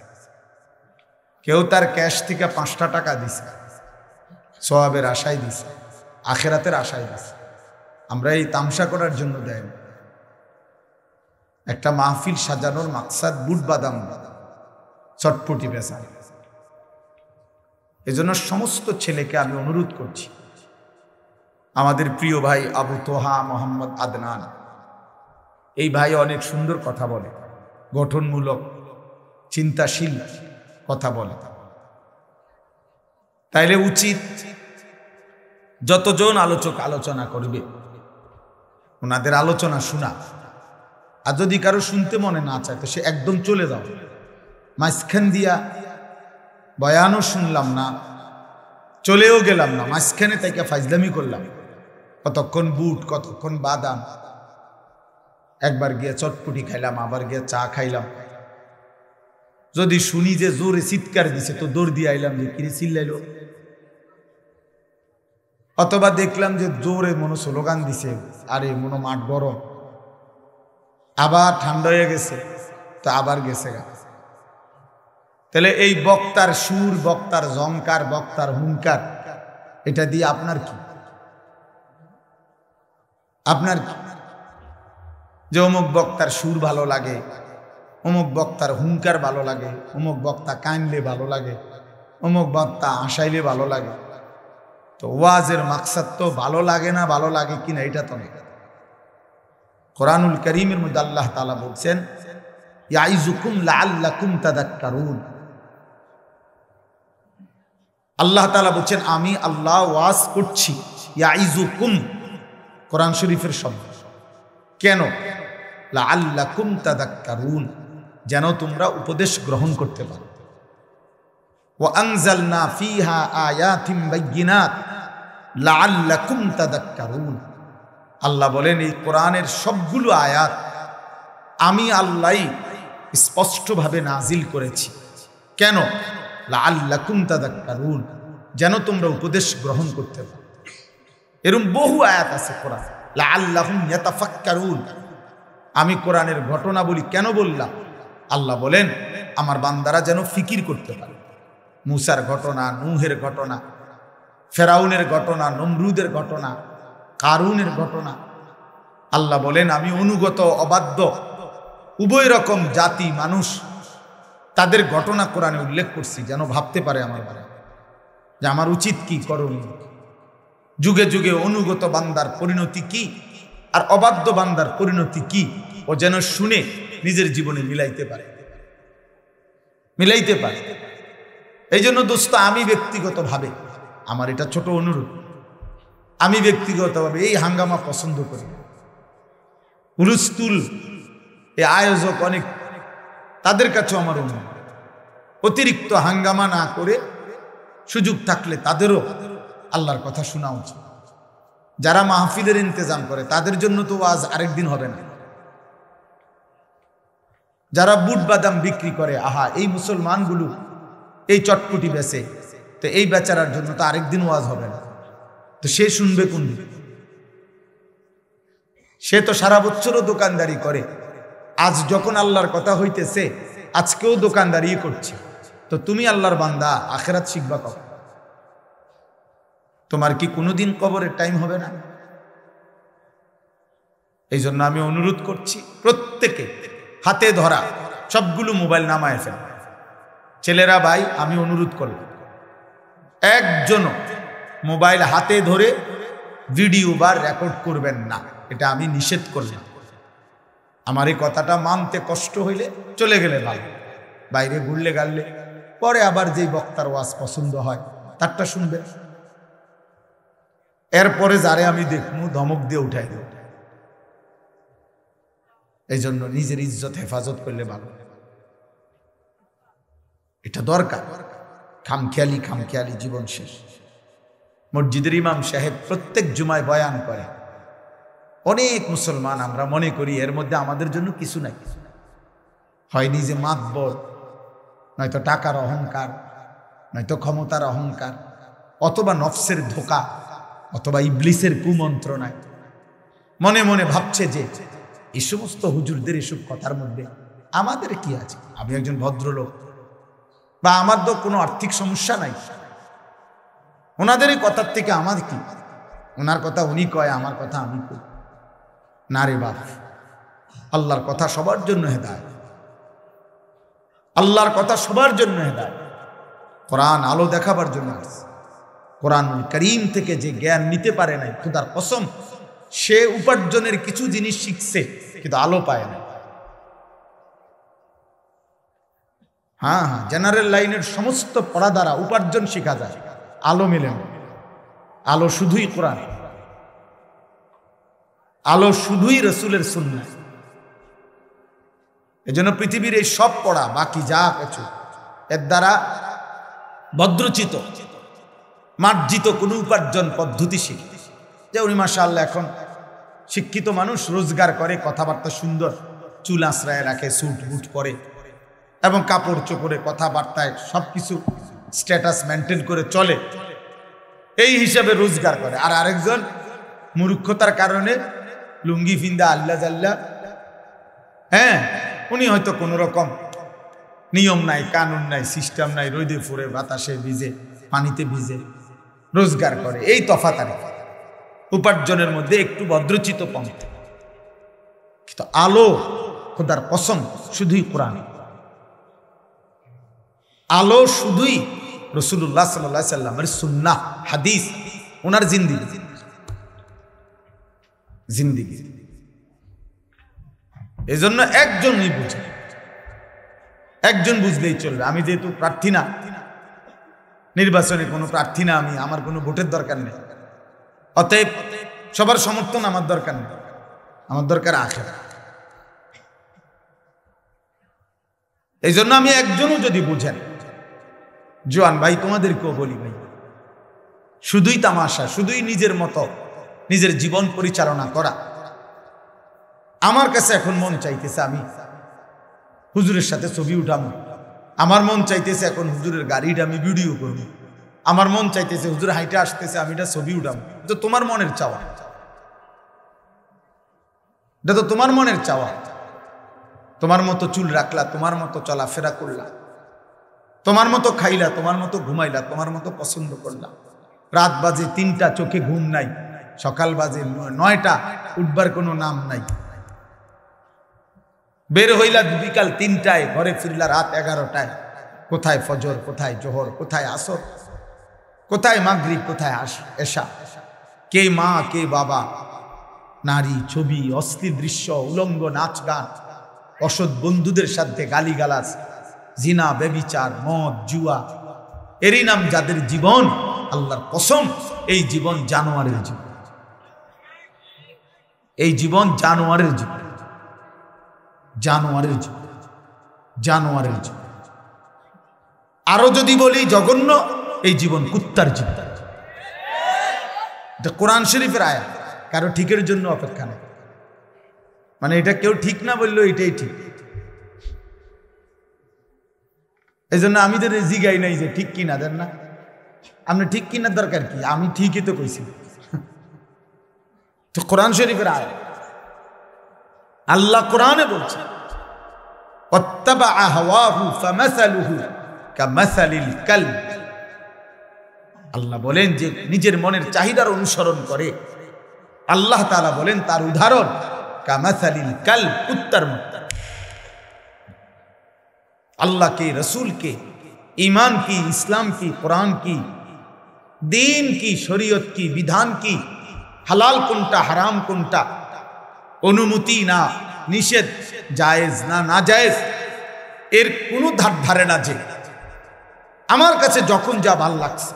কেউ তার ক্যাশ থেকে 5টা টাকা দিছে, সওয়াবের আশায় দিছে, আখেরাতের আশায় দিছে। আমরা এই তামসা করার জন্য দেয় না। একটা মাহফিল সাজানোর মাকসাদ বুট বাদাম চটপটি বেচা। এজন্য সমস্ত ছেলেকে আমি অনুরোধ করছি, আমাদের প্রিয় ভাই আবু তোহা মোহাম্মদ আদনান, এই ভাই অনেক সুন্দর কথা বলে, গঠনমূলক চিন্তাশীল কথা বলে। তাইলে উচিত যতজন আলোচক আলোচনা করবে ওনাদের আলোচনা শোনা। আর যদি কারো শুনতে মনে না চায় তো সে একদম চলে যাও। মাঝখান দিয়া বয়ানও শুনলাম না, চলেও গেলাম না, মাঝখানে তাইকে ফাইজলামি করলাম, কতক্ষণ বুট, কতক্ষণ বাদাম, একবার গিয়ে চটপটি খাইলাম, আবার গিয়ে চা খাইলাম। যদি শুনি যে জোরে চিৎকার দিছে তো দৌড় দিয়ে আইলাম যে কিরে চিল্লাইল, অথবা দেখলাম যে জোরে মনো স্লোগান দিছে, আরে মনো মাঠ গরম, আবার ঠান্ডা হয়ে গেছে তো আবার গেছে গা। তাহলে এই বক্তার সুর, বক্তার ঝংকার, বক্তার হুঙ্কার, এটা দিয়ে আপনার কি? আপনার কি? যে অমুক বক্তার সুর ভালো লাগে, অমুক বক্তার হুঙ্কার ভালো লাগে, অমুক বক্তা কাইনলে ভালো লাগে, অমুক বক্তা হাসাইলে ভালো লাগে। তো ওয়াজের মাকসাদ তো ভালো লাগে না, ভালো লাগে কিনা এটা তো নেই। কোরআনুল কারীমের মধ্যে আল্লাহ তাআলা বলছেন ইয়াইজুকুম লাআল্লাকুম তাযাক্কারুন। আল্লাহ তাআলা বলছেন আমি আল্লাহ ওয়াজ করছি, ইয়াইজুকুম কোরআন শরীফের শব্দ। কেন? লাআল্লাকুম তাযাক্কারুন, যেন তোমরা উপদেশ গ্রহণ করতে পারো। ওয়া আনজালনা ফিহা আয়াতিন বাইয়িনাত লাআল্লাকুম তাযাক্কারুন। আল্লাহ বলেন এই কোরআনের সবগুলো আয়াত আমি আল্লাহ স্পষ্টভাবে নাজিল করেছি। কেন? লাআল্লাকুম তাযাক্কারুন, যেন তোমরা উপদেশ গ্রহণ করতে পারো। এরকম বহু আয়াত আছে কোরআন, লাআল্লাহুম ইয়াতাফাক্কারুন। আমি কোরআনের ঘটনা বলি কেন বললাম? আল্লাহ বলেন আমার বান্দারা যেন ফিকির করতে পারে। মুসার ঘটনা, নূহের ঘটনা, ফেরাউনের ঘটনা, নমরুদের ঘটনা, কারুনের ঘটনা। আল্লাহ বলেন আমি অনুগত অবাধ্য উভয় রকম জাতি মানুষ, তাদের ঘটনা কোরআনে উল্লেখ করছি, যেন ভাবতে পারে আমার বারে যে আমার উচিত কি, করণীয়। যুগে যুগে অনুগত বান্দার পরিণতি কি আর অবাধ্য বান্দার পরিণতি কি, ও যেন শুনে নিজের জীবনে মিলাইতে পারে। এই জন্য দোস্ত আমি ব্যক্তিগতভাবে, আমার এটা ছোট অনুরোধ, আমি ব্যক্তিগতভাবে এই হাঙ্গামা পছন্দ করি। হুলস্থুল এই আয়োজক অনেক, তাদের কাছেও আমার অনুরোধ অতিরিক্ত হাঙ্গামা না করে সুযোগ থাকলে তাদেরও আল্লাহর কথা শোনা উচিত। যারা মাহফিলের ইন্তজাম করে তাদের জন্য তো আজ আরেকদিন হবে না, যারা বুট বাদাম বিক্রি করে, আহা এই মুসলমানগুলো এই চটপটি বেচে, তো এই বেচারার জন্য তো আরেকদিন ওয়াজ হবে না, তো সে শুনবে কোন দিন? সে তো সারা বছরও দোকানদারি করে, আজ যখন আল্লাহর কথা হইতেছে আজকেও দোকানদারি করছে, তো তুমি আল্লাহর বান্দা আখিরাত শিখবা কখন? তোমার কি কোনোদিন কবরের টাইম হবে না? এই জন্য আমি অনুরোধ করছি প্রত্যেকে হাতে ধরা সবগুলো মোবাইল নামায় ফেল। ছেলেরা ভাই, আমি অনুরোধ করব, একজনও মোবাইল হাতে ধরে ভিডিও বা রেকর্ড করবেন না, এটা আমি নিষেধ করলাম। আমার এই কথাটা মানতে কষ্ট হইলে চলে গেলে ভালো, বাইরে ঘুরলে গাললে পরে আবার যেই বক্তার ওয়াজ পছন্দ হয় তারটা শুনবে, এরপরে যারে আমি দেখবো ধমক দিয়ে উঠাই দেব। এই জন্য নিজের ইজ্জত হেফাজত করলে ভালো, এটা দরকার। খামখেয়ালি জীবন শেষ। মসজিদের ইমাম সাহেব প্রত্যেক জুমায় বয়ান করে, অনেক মুসলমান আমরা মনে করি এর মধ্যে আমাদের জন্য কিছু নাই, হয় নিজে মাতবর, নয়তো টাকার অহংকার, নয়তো ক্ষমতার অহংকার, অথবা নফসের ধোঁকা, অথবা ইবলিসের কুমন্ত্রণায় মনে মনে ভাবছে যে এই সমস্ত হুজুরদের এসব কথার মধ্যে আমাদের কি আছে, আমি একজন ভদ্রলোক, বা আমার তো কোনো আর্থিক সমস্যা নাই, ওনাদের এই কথার থেকে আমার কি, ওনার কথা উনি কয়, আমার কথা আমি কই। না রে বাপ, আল্লাহর কথা সবার জন্য হেদায়েত, আল্লাহর কথা সবার জন্য হেদায়েত। কোরআন আলো দেখাবার জন্য আসছে। কোরআনুল কারীম থেকে যে জ্ঞান নিতে পারে নাই, খোদার কসম সে উপার্জনের কিছু জিনিস শিখছে কিন্তু আলো পায় না। হ্যাঁ, জেনারেল লাইনের সমস্ত পড়া দ্বারা উপার্জন শেখা যায়, আলো মেলে না। আলো শুধুই কোরআন, আলো শুধুই রসুলের সুন্নাহ। এজন্য পৃথিবীর এই সব পড়া, বাকি যা কিছু, এর দ্বারা ভদ্রচিত মার্জিত কোনো উপার্জন পদ্ধতি শিখে। যে উনি মাশাআল্লাহ এখন শিক্ষিত মানুষ, রোজগার করে, কথাবার্তা সুন্দর, চুল আশ্রয় রাখে, স্যুট বুট পরে এবং কাপড় চোপড়ে কথাবার্তায় সবকিছু স্ট্যাটাস মেনটেন করে চলে, এই হিসাবে রোজগার করে। আর আরেকজন মূর্খতার কারণে লুঙ্গি ফিন্দা আল্লাহ জাল্লা, হ্যাঁ, উনি হয়তো কোনো রকম নিয়ম নাই, কানুন নাই, সিস্টেম নাই, রোদে ফুরে বাতাসে ভিজে, পানিতে ভিজে রোজগার করে। এই তফাৎ আর উপার্জনের মধ্যে একটু ভদ্রচিত পন্থা। কিন্তু আলো, খোদার কসম, শুধুই কোরআন, আলো শুধুই রাসূলুল্লাহ সাল্লাল্লাহু আলাইহি সাল্লামের সুন্নাহ, হাদিস, ওনার জিন্দেগি। এজন্য একজনই বুঝে, একজন বুঝলেই চলবে। আমি যেহেতু প্রার্থী না, নির্বাচনে কোনো প্রার্থী না, আমি, আমার কোনো ভোটের দরকার নেই, অতএব সবার সমর্থন আমার দরকার নেই, আমার দরকার আখিরাত। এই জন্য আমি একজনও যদি বুঝেন, জোয়ান ভাই তোমাদেরকেও বলি ভাই, শুধুই তামাশা, শুধুই নিজের মতো নিজের জীবন পরিচালনা করা। আমার কাছে এখন মন চাইতেছে আমি হুজুরের সাথে ছবি উঠাবো, আমার মন চাইতেছে এখন হুজুরের গাড়িটা আমি ভিডিও করবো, আমার মন চাইতেছে হুজুর হাইটে আসতেছে আমি এটা ছবি উঠাবো। তো তোমার মনের চাওয়া, এটা তো তোমার মনের চাওয়া। তোমার মতো চুল রাখলা, তোমার মতো চলাফেরা করলা, তোমার মতো খাইলা, তোমার মতো ঘুমাইলা, তোমার মতো পছন্দ করলা। রাত বাজে 3টা, চোখে ঘুম নাই, সকাল বাজে 9টা, উঠবার কোনো নাম নাই। বের হইলা বিকাল 3টায়, ঘরে ফিরলা রাত 11টায়। কোথায় ফজর, কোথায় জোহর, কোথায় আসর, কোথায় মাগরিব, কোথায় এশা, কে মা কে বাবা, নারী, ছবি, অশ্লীল দৃশ্য, উলঙ্গ নাচ গান, অসৎ বন্ধুদের সাথে গালিগালাজ, জিনা, ব্যভিচার, মদ, জুয়া, এরই নাম যাদের জীবন, আল্লাহর কসম এই জীবন জানোয়ারের জীবন, এই জীবন জানোয়ারের জীবন, জানোয়ারের জীবন, জানোয়ারের জীবন। আরো যদি বলি জঘন্য, এই জীবন কুত্তার জীবন। এটা কোরআন শরীফের আয়াত, কারো ঠিকের জন্য অপেক্ষা নেই। মানে এটা কেউ ঠিক না বললেও এটাই ঠিক। এই জন্য আমি তো জিগাই নাই যে ঠিক কিনা দেন না, আপনি ঠিক কিনার দরকার কি, আমি ঠিকই তো কইছি। তো কোরআন শরীফের আয়াত, আল্লাহ কোরআনে বলছে ওয়াত্তাবাআ হাওয়াহু ফামাসালুহু কামাসালিল কালব। আল্লাহ বলেন যে নিজের মনের চাহিদার অনুসরণ করে, আল্লাহ তাআলা বলেন তার উদাহরণ কামাসালিল কালব, কুত্তার মতো। আল্লাহকে, রসুলকে, ঈমান কি, ইসলাম কি, কোরআন কি, দিন কি, শরীয়ত কি, বিধান কি, হালাল কোনটা, হারাম কোনটা, অনুমতি না নিষেধ, জায়েজ না না জায়েজ, এর কোনো ধারে না। যে আমার কাছে যখন যা ভাল লাগছে,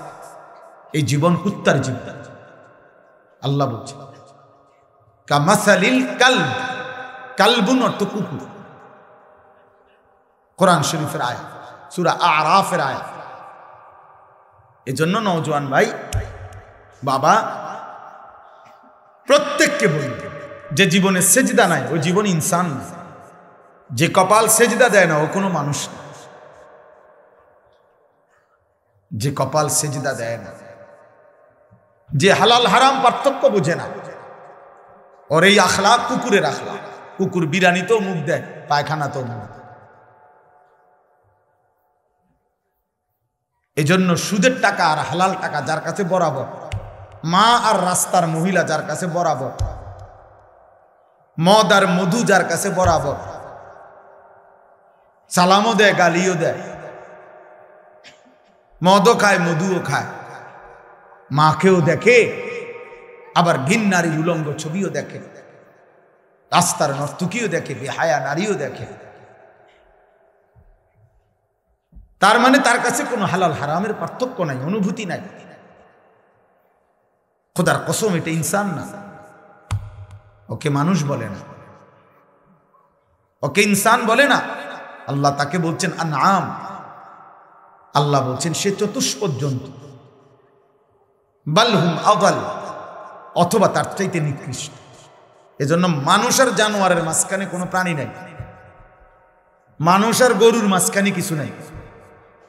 এই জীবন কুত্তার জীবন। আল্লাহ বলছে কামাসালিল কালব, কালবুন অর্থ কুকুর। কোরআন শরীফের আয়াত, সূরা আরাফের আয়াত। এজন্য নওজোয়ান ভাই, বাবা, প্রত্যেককে বলবে যে জীবনে সেজদা নাই ওই জীবন ইনসান না। যে কপাল সেজদা দেয় না ও কোনো মানুষ না। যে কপাল সেজদা দেয় না, যে হালাল হারাম পার্থক্য বুঝে না, ওর এই আখলাক কুকুরের আখলাক। কুকুর বিরানিতেও মুখ দেয়, পায়খানাতেও মুখ দেয়। এজন্য সুদের টাকা আর হালাল টাকা যার কাছে বরাবর, মা আর রাস্তার মহিলা যার কাছে বরাবর, মদ আর মধু যার কাছে বরাবর, সালামও দেয় গালিও দেয়, মদও খায় মধুও খায়, মাকেও দেখে, আবার ভিন নারী উলঙ্গ ছবিও দেখে, রাস্তার নর্তকীও দেখে, বেহায়া নারীও দেখে। তার মানে তার কাছে কোনো হালাল হারামের পার্থক্য নাই, অনুভূতি নাই। খোদার কসম এটা ইনসান না, ওকে মানুষ বলে না, ওকে ইনসান বলে না। আল্লাহ তাকে বলছেন আনআম, আল্লাহ বলছেন সে চতুষ্পদ জন্তু। বালহুম আদাল, অথবা তার চাইতে নিকৃষ্ট। এজন্য মানুষ আর জানোয়ারের মাঝখানে কোনো প্রাণী নাই, মানুষ আর গরুর মাঝখানে কিছু নাই,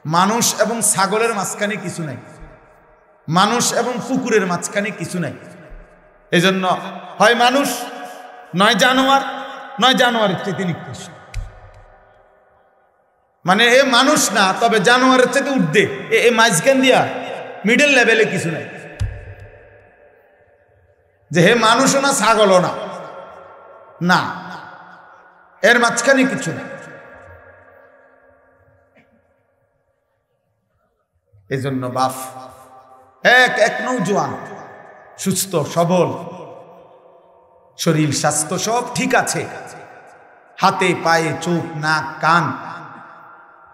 মানুষ এবং ছাগলের মাঝখানে কিছু নাই, মানুষ এবং কুকুরের মাঝখানে কিছু নাই। এজন্য হয় মানুষ, নয় জানোয়ার, নয় জানোয়ারের চাইতে নিকৃষ্ট। মানে এ মানুষ না, তবে জানোয়ারের চাইতে ঊর্ধ্বে, এ মাঝখান দিয়া মিডল লেভেলে কিছু নাই, যে হে মানুষও না ছাগলও না, না, এর মাঝখানে কিছু নেই। এজন্য বাপ, এক নৌজওয়ান, সুস্থ সবল, শরীর স্বাস্থ্য সব ঠিক আছে, হাতে পায়ে চোখ নাক কান,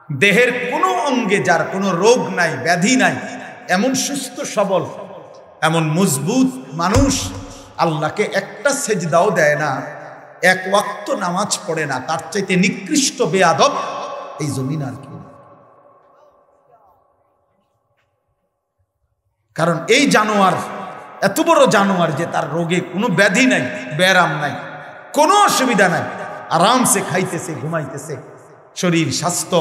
দেহের কোনো অঙ্গে যার কোনো রোগ নাই, ব্যাধি নাই, এমন সুস্থ সবল, এমন মজবুত মানুষ আল্লাহকে একটা সেজদাও দেয় না, এক ওয়াক্ত নামাজ পড়ে না, তার চাইতে নিকৃষ্ট বেয়াদব এই জমিন আর কি। কারণ এই জানোয়ার এত বড় জানোয়ার যে তার রোগে কোনো ব্যাধি নাই, ব্যারাম নাই, কোনো অসুবিধা নাই, আরামসে খাইতেছে, ঘুমাইতেছে, শরীর স্বাস্থ্য,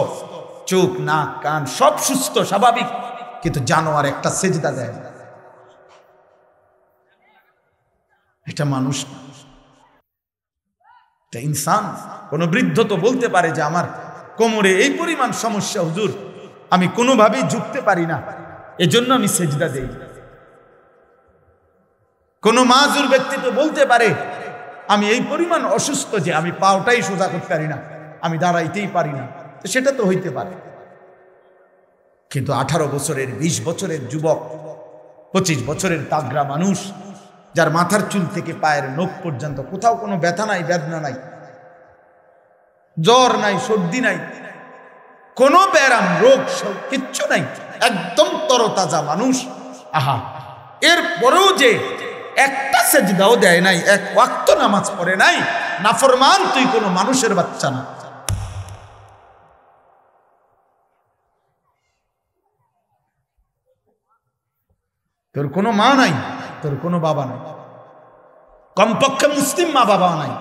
চোখ নাক কান সব সুস্থ স্বাভাবিক, কিন্তু জানোয়ার একটা সেজদা দেয় না। এটা মানুষ না, এটা ইনসান। কোন বৃদ্ধ তো বলতে পারে যে আমার কোমরে এই পরিমাণ সমস্যা হুজুর, আমি কোনোভাবেই ঝুঁকতে পারি না, এজন্য আমি সেজদা দেই। কোন মাজুর ব্যক্তি তো বলতে পারে আমি এই পরিমাণ অসুস্থ যে আমি পাওটাই সোজা করতে পারি না, আমি দাঁড়াইতেই পারি না, তো সেটা তো হইতে পারে। কিন্তু 18 বছরের, 20 বছরের যুবক, 25 বছরের তাগড়া মানুষ, যার মাথার চুল থেকে পায়ের নখ পর্যন্ত কোথাও কোনো ব্যথা নাই, বেদনা নাই, জ্বর নাই, সর্দি নাই, কোনো ব্যারাম রোগ কিচ্ছু নাই, একদম তরতাজা মানুষ। আহা, এর পরেও যে একটা সেজদাও দেয় নাই, এক ওয়াক্ত নামাজ পড়ে নাই, নাফরমান তুই কোনো মানুষের বাচ্চা না। তোর কোনো মা নাই, তোর কোনো বাবা নাই, কমপক্ষে মুসলিম মা বাবা নাই,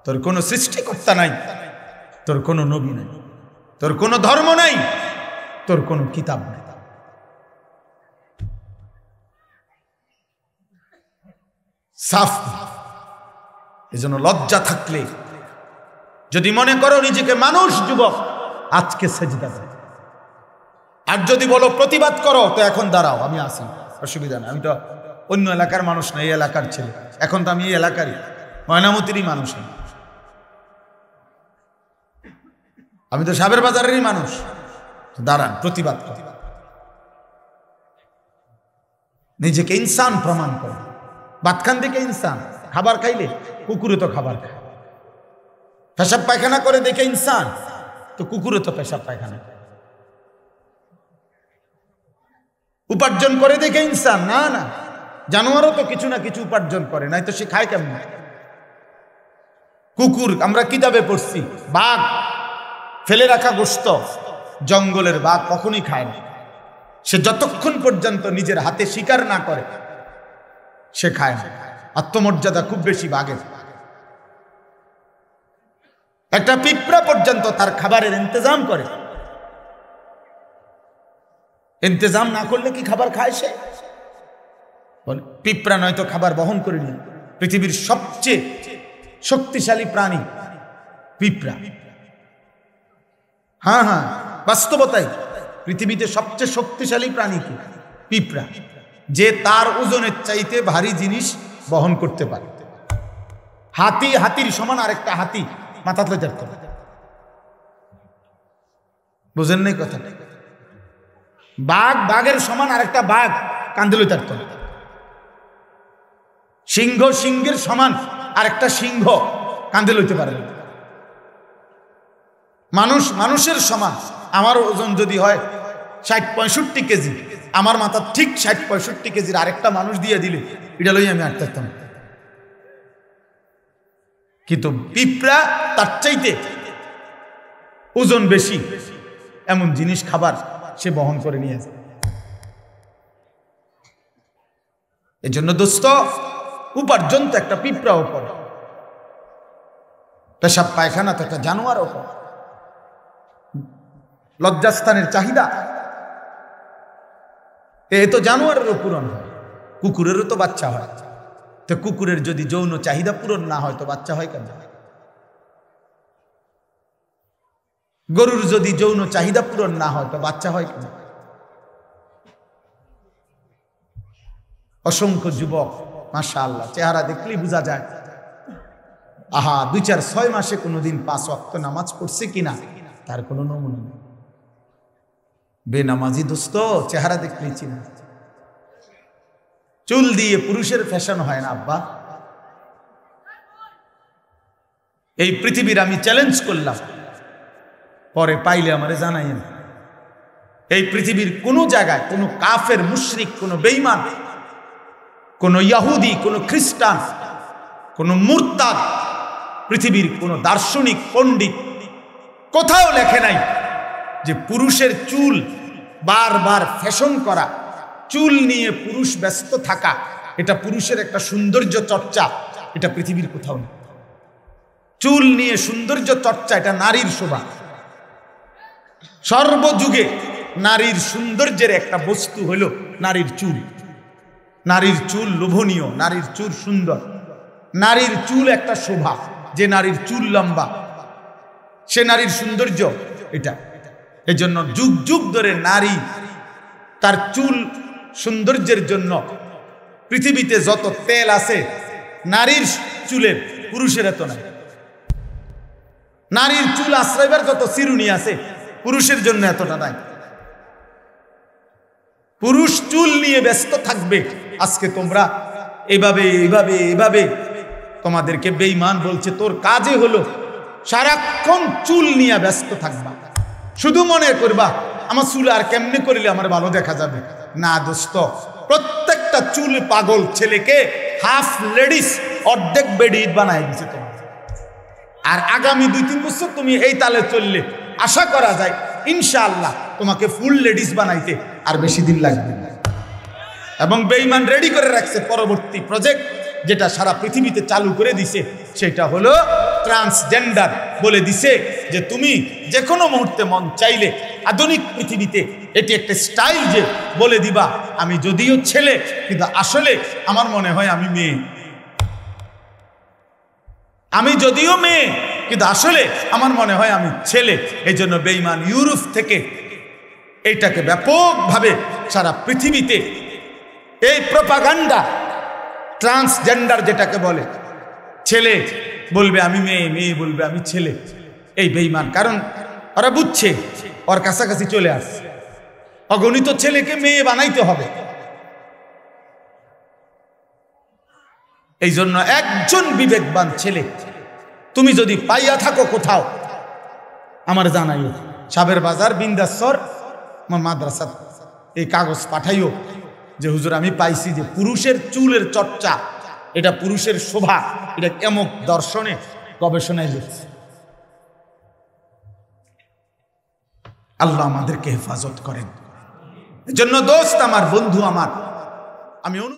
তোর কোনো সৃষ্টিকর্তা নাই, তোর কোনো নবী নাই, তোর কোনো ধর্ম নাই, তোর কোনো কিতাব নাই। সাফ। এজন্য লজ্জা থাকলে যদি মনে করো নিজেকে মানুষ, যুবক, আজকে সেজদা দাও। আর যদি বলো প্রতিবাদ করো, তো এখন দাঁড়াও, আমি আসি, অসুবিধা নেই। আমি তো অন্য এলাকার মানুষ না, এই এলাকার ছেলে। এখন তো আমি এই এলাকারই, ময়নামতিরই মানুষ না, আমি তো সাবের বাজারেরই মানুষ। দাঁড়ান, প্রতিবাদ কর, নিজেকে ইনসান প্রমাণ করো। ভাতখান থেকে ইনসান, খাবার খাইলে কুকুরে তো খাবার খায়, পেশাব পায়খানা করে দেখে ইনসান, তো কুকুরে তো পেশাব পায়খানা করে। উপার্জন করে দেখে ইনসান না, না, জানোয়ারও তো কিছু না কিছু উপার্জন করে, নাই তো সে খায় কেমন? কুকুর, আমরা কিতাবে পড়ছি, বাঘ ফেলে রাখা গোশত জঙ্গলের বাঘ কখনই খায় না। সে যতক্ষণ পর্যন্ত নিজের হাতে শিকার না করে সে খায় না। আত্মমর্যাদা খুব বেশি বাঘের। একটা পিঁপড়া পর্যন্ত তার খাবারের ইন্তজাম করে। ইন্তজাম না করলে কি খাবার খায় সে? পিঁপড়া নয়তো খাবার বহন করে নিয়ে। পৃথিবীর সবচেয়ে শক্তিশালী প্রাণী পিঁপড়া। হ্যাঁ হ্যাঁ, বাস্তবতাই পৃথিবীতে সবচেয়ে শক্তিশালী প্রাণী কি? পিঁপড়া, যে তার ওজনের চাইতে ভারী জিনিস বহন করতে পারে। হাতি, হাতির সমান আরেকটা হাতি মাথা তুলে ধরতে পারে। বুঝেন নাই কথা? বাঘ, বাঘের সমান আরেকটা বাঘ কান্দে লইতে পারত না। সিংহ, সিংহের সমান আরেকটা সিংহ কান্দে লইতে পারে না। মানুষ, মানুষের সমান। আমার ওজন যদি হয় 60-65 কেজি, আমার মাথা ঠিক 60-65 কেজির আরেকটা মানুষ দিয়ে দিলে এটা লই আমি আটতে পারতাম। কিন্তু পিঁপড়া তার চাইতে ওজন বেশি এমন জিনিস, খাবার সে বহন করে নিয়ে যায়। এই জন্য দোস্ত, উপার্জন তো একটা পিঁপড়াও করে, পেশাব পায়খানা তো একটা জানোয়ারও করে। লজ্জাস্থানের চাহিদা এ তো জানোয়ারেরও পূরণ হয়, কুকুরেরও তো বাচ্চা হয়। তো কুকুরের যদি যৌন চাহিদা পূরণ না হয় তো বাচ্চা হয় কেন? গরুর যদি যৌন চাহিদা পূরণ না হয় তো বাচ্চা হয় কেন? অসংখ্য যুবক মাশাআল্লাহ, চেহারা দেখলেই বোঝা যায়, আহা 2-4-6 মাসে কোনোদিন 5 ওয়াক্ত নামাজ পড়ছে কিনা তার কোনো নমুনা নেই। বেনামাজি দোস্ত চেহারা দেখলেই চিনা। চুল দিয়ে পুরুষের ফ্যাশন হয় না আব্বা। এই পৃথিবীর আমি চ্যালেঞ্জ করলাম, পরে পাইলে আমারে জানাইয়েন। এই পৃথিবীর কোনো জায়গায় কোনো কাফের, মুশরিক, কোনো বেঈমান, কোনো ইহুদি, কোনো খ্রিস্টান, কোনো মুরতাদ, পৃথিবীর কোনো দার্শনিক, পণ্ডিত কোথাও লেখে নাই যে পুরুষের চুল বারবার ফ্যাশন করা, চুল নিয়ে পুরুষ ব্যস্ত থাকা, এটা পুরুষের একটা সৌন্দর্য চর্চা, এটা পৃথিবীর কোথাও নেই। চুল নিয়ে সৌন্দর্য চর্চা এটা নারীর শোভা। সর্বযুগে নারীর সৌন্দর্যের একটা বস্তু হলো নারীর চুল। নারীর চুল লোভনীয়, নারীর চুল সুন্দর, নারীর চুল একটা শোভা। যে নারীর চুল লম্বা সে নারীর সৌন্দর্য এটা। এজন্য যুগ যুগ ধরে নারী তার চুল সৌন্দর্যের জন্য পৃথিবীতে যত তেল আছে নারীর চুলের, পুরুষের এত নাই। নারীর চুল আশ্রয়বার যত চিরুনি আছে পুরুষের জন্য এতটা নাই। পুরুষ চুল নিয়ে ব্যস্ত থাকবে। আজকে তোমরা এভাবে এভাবে এভাবে তোমাদেরকে বেঈমান বলছে, তোর কাজে হলো সারাক্ষণ চুল নিয়ে ব্যস্ত থাকবা, শুধু মনে করবা আমার চুল আর কেমনে করিলে আমার ভালো দেখা যাবে। না দোস্ত, প্রত্যেকটা চুল পাগল ছেলেকে হাফ লেডিস, অর্ধেক বেডি বানাই দিচ্ছে তোমার। আর আগামী 2-3 বছর তুমি এই তালে চললে আশা করা যায় ইনশাআল্লাহ তোমাকে ফুল লেডিস বানাইতে আর বেশি দিন লাগবে না। এবং বেঈমান রেডি করে রাখছে পরবর্তী প্রজেক্ট, যেটা সারা পৃথিবীতে চালু করে দিছে সেটা হলো ট্রান্সজেন্ডার। বলে দিছে যে তুমি যে কোনো মুহূর্তে মন চাইলে আধুনিক পৃথিবীতে এটি একটা স্টাইল যে বলে দিবা আমি যদিও ছেলে কিন্তু আসলে আমার মনে হয় আমি মেয়ে, আমি যদিও মেয়ে কিন্তু আসলে আমার মনে হয় আমি ছেলে। এই জন্য বেঈমান ইউরোপ থেকে এইটাকে ব্যাপকভাবে সারা পৃথিবীতে এই প্রপাগান্ডা, ট্রান্সজেন্ডার যেটাকে বলে, ছেলে বলবে আমি মেয়ে, মেয়ে বলবে আমি ছেলে, এই বেঈমান। কারণ ওরা বুঝছে ওর কাছাকাছি চলে আসছে, অগণিত ছেলেকে মেয়ে বানাইতে হবে। এই জন্য একজন বিবেকবান ছেলে তুমি যদি পাইয়া থাকো কোথাও আমার জানাইও, সাবের বাজার বিন্দাসর আমার মাদ্রাসা এই কাগজ পাঠাইও যে হুজুর আমি পাইছি যে পুরুষের চুলের চর্চা এটা পুরুষের শোভা, এটা কেমন দর্শনে গবেষণায় লিখছে। আল্লাহ আমাদেরকে হেফাজত করেন। এজন্য দোস্ত আমার, বন্ধু আমার, আমি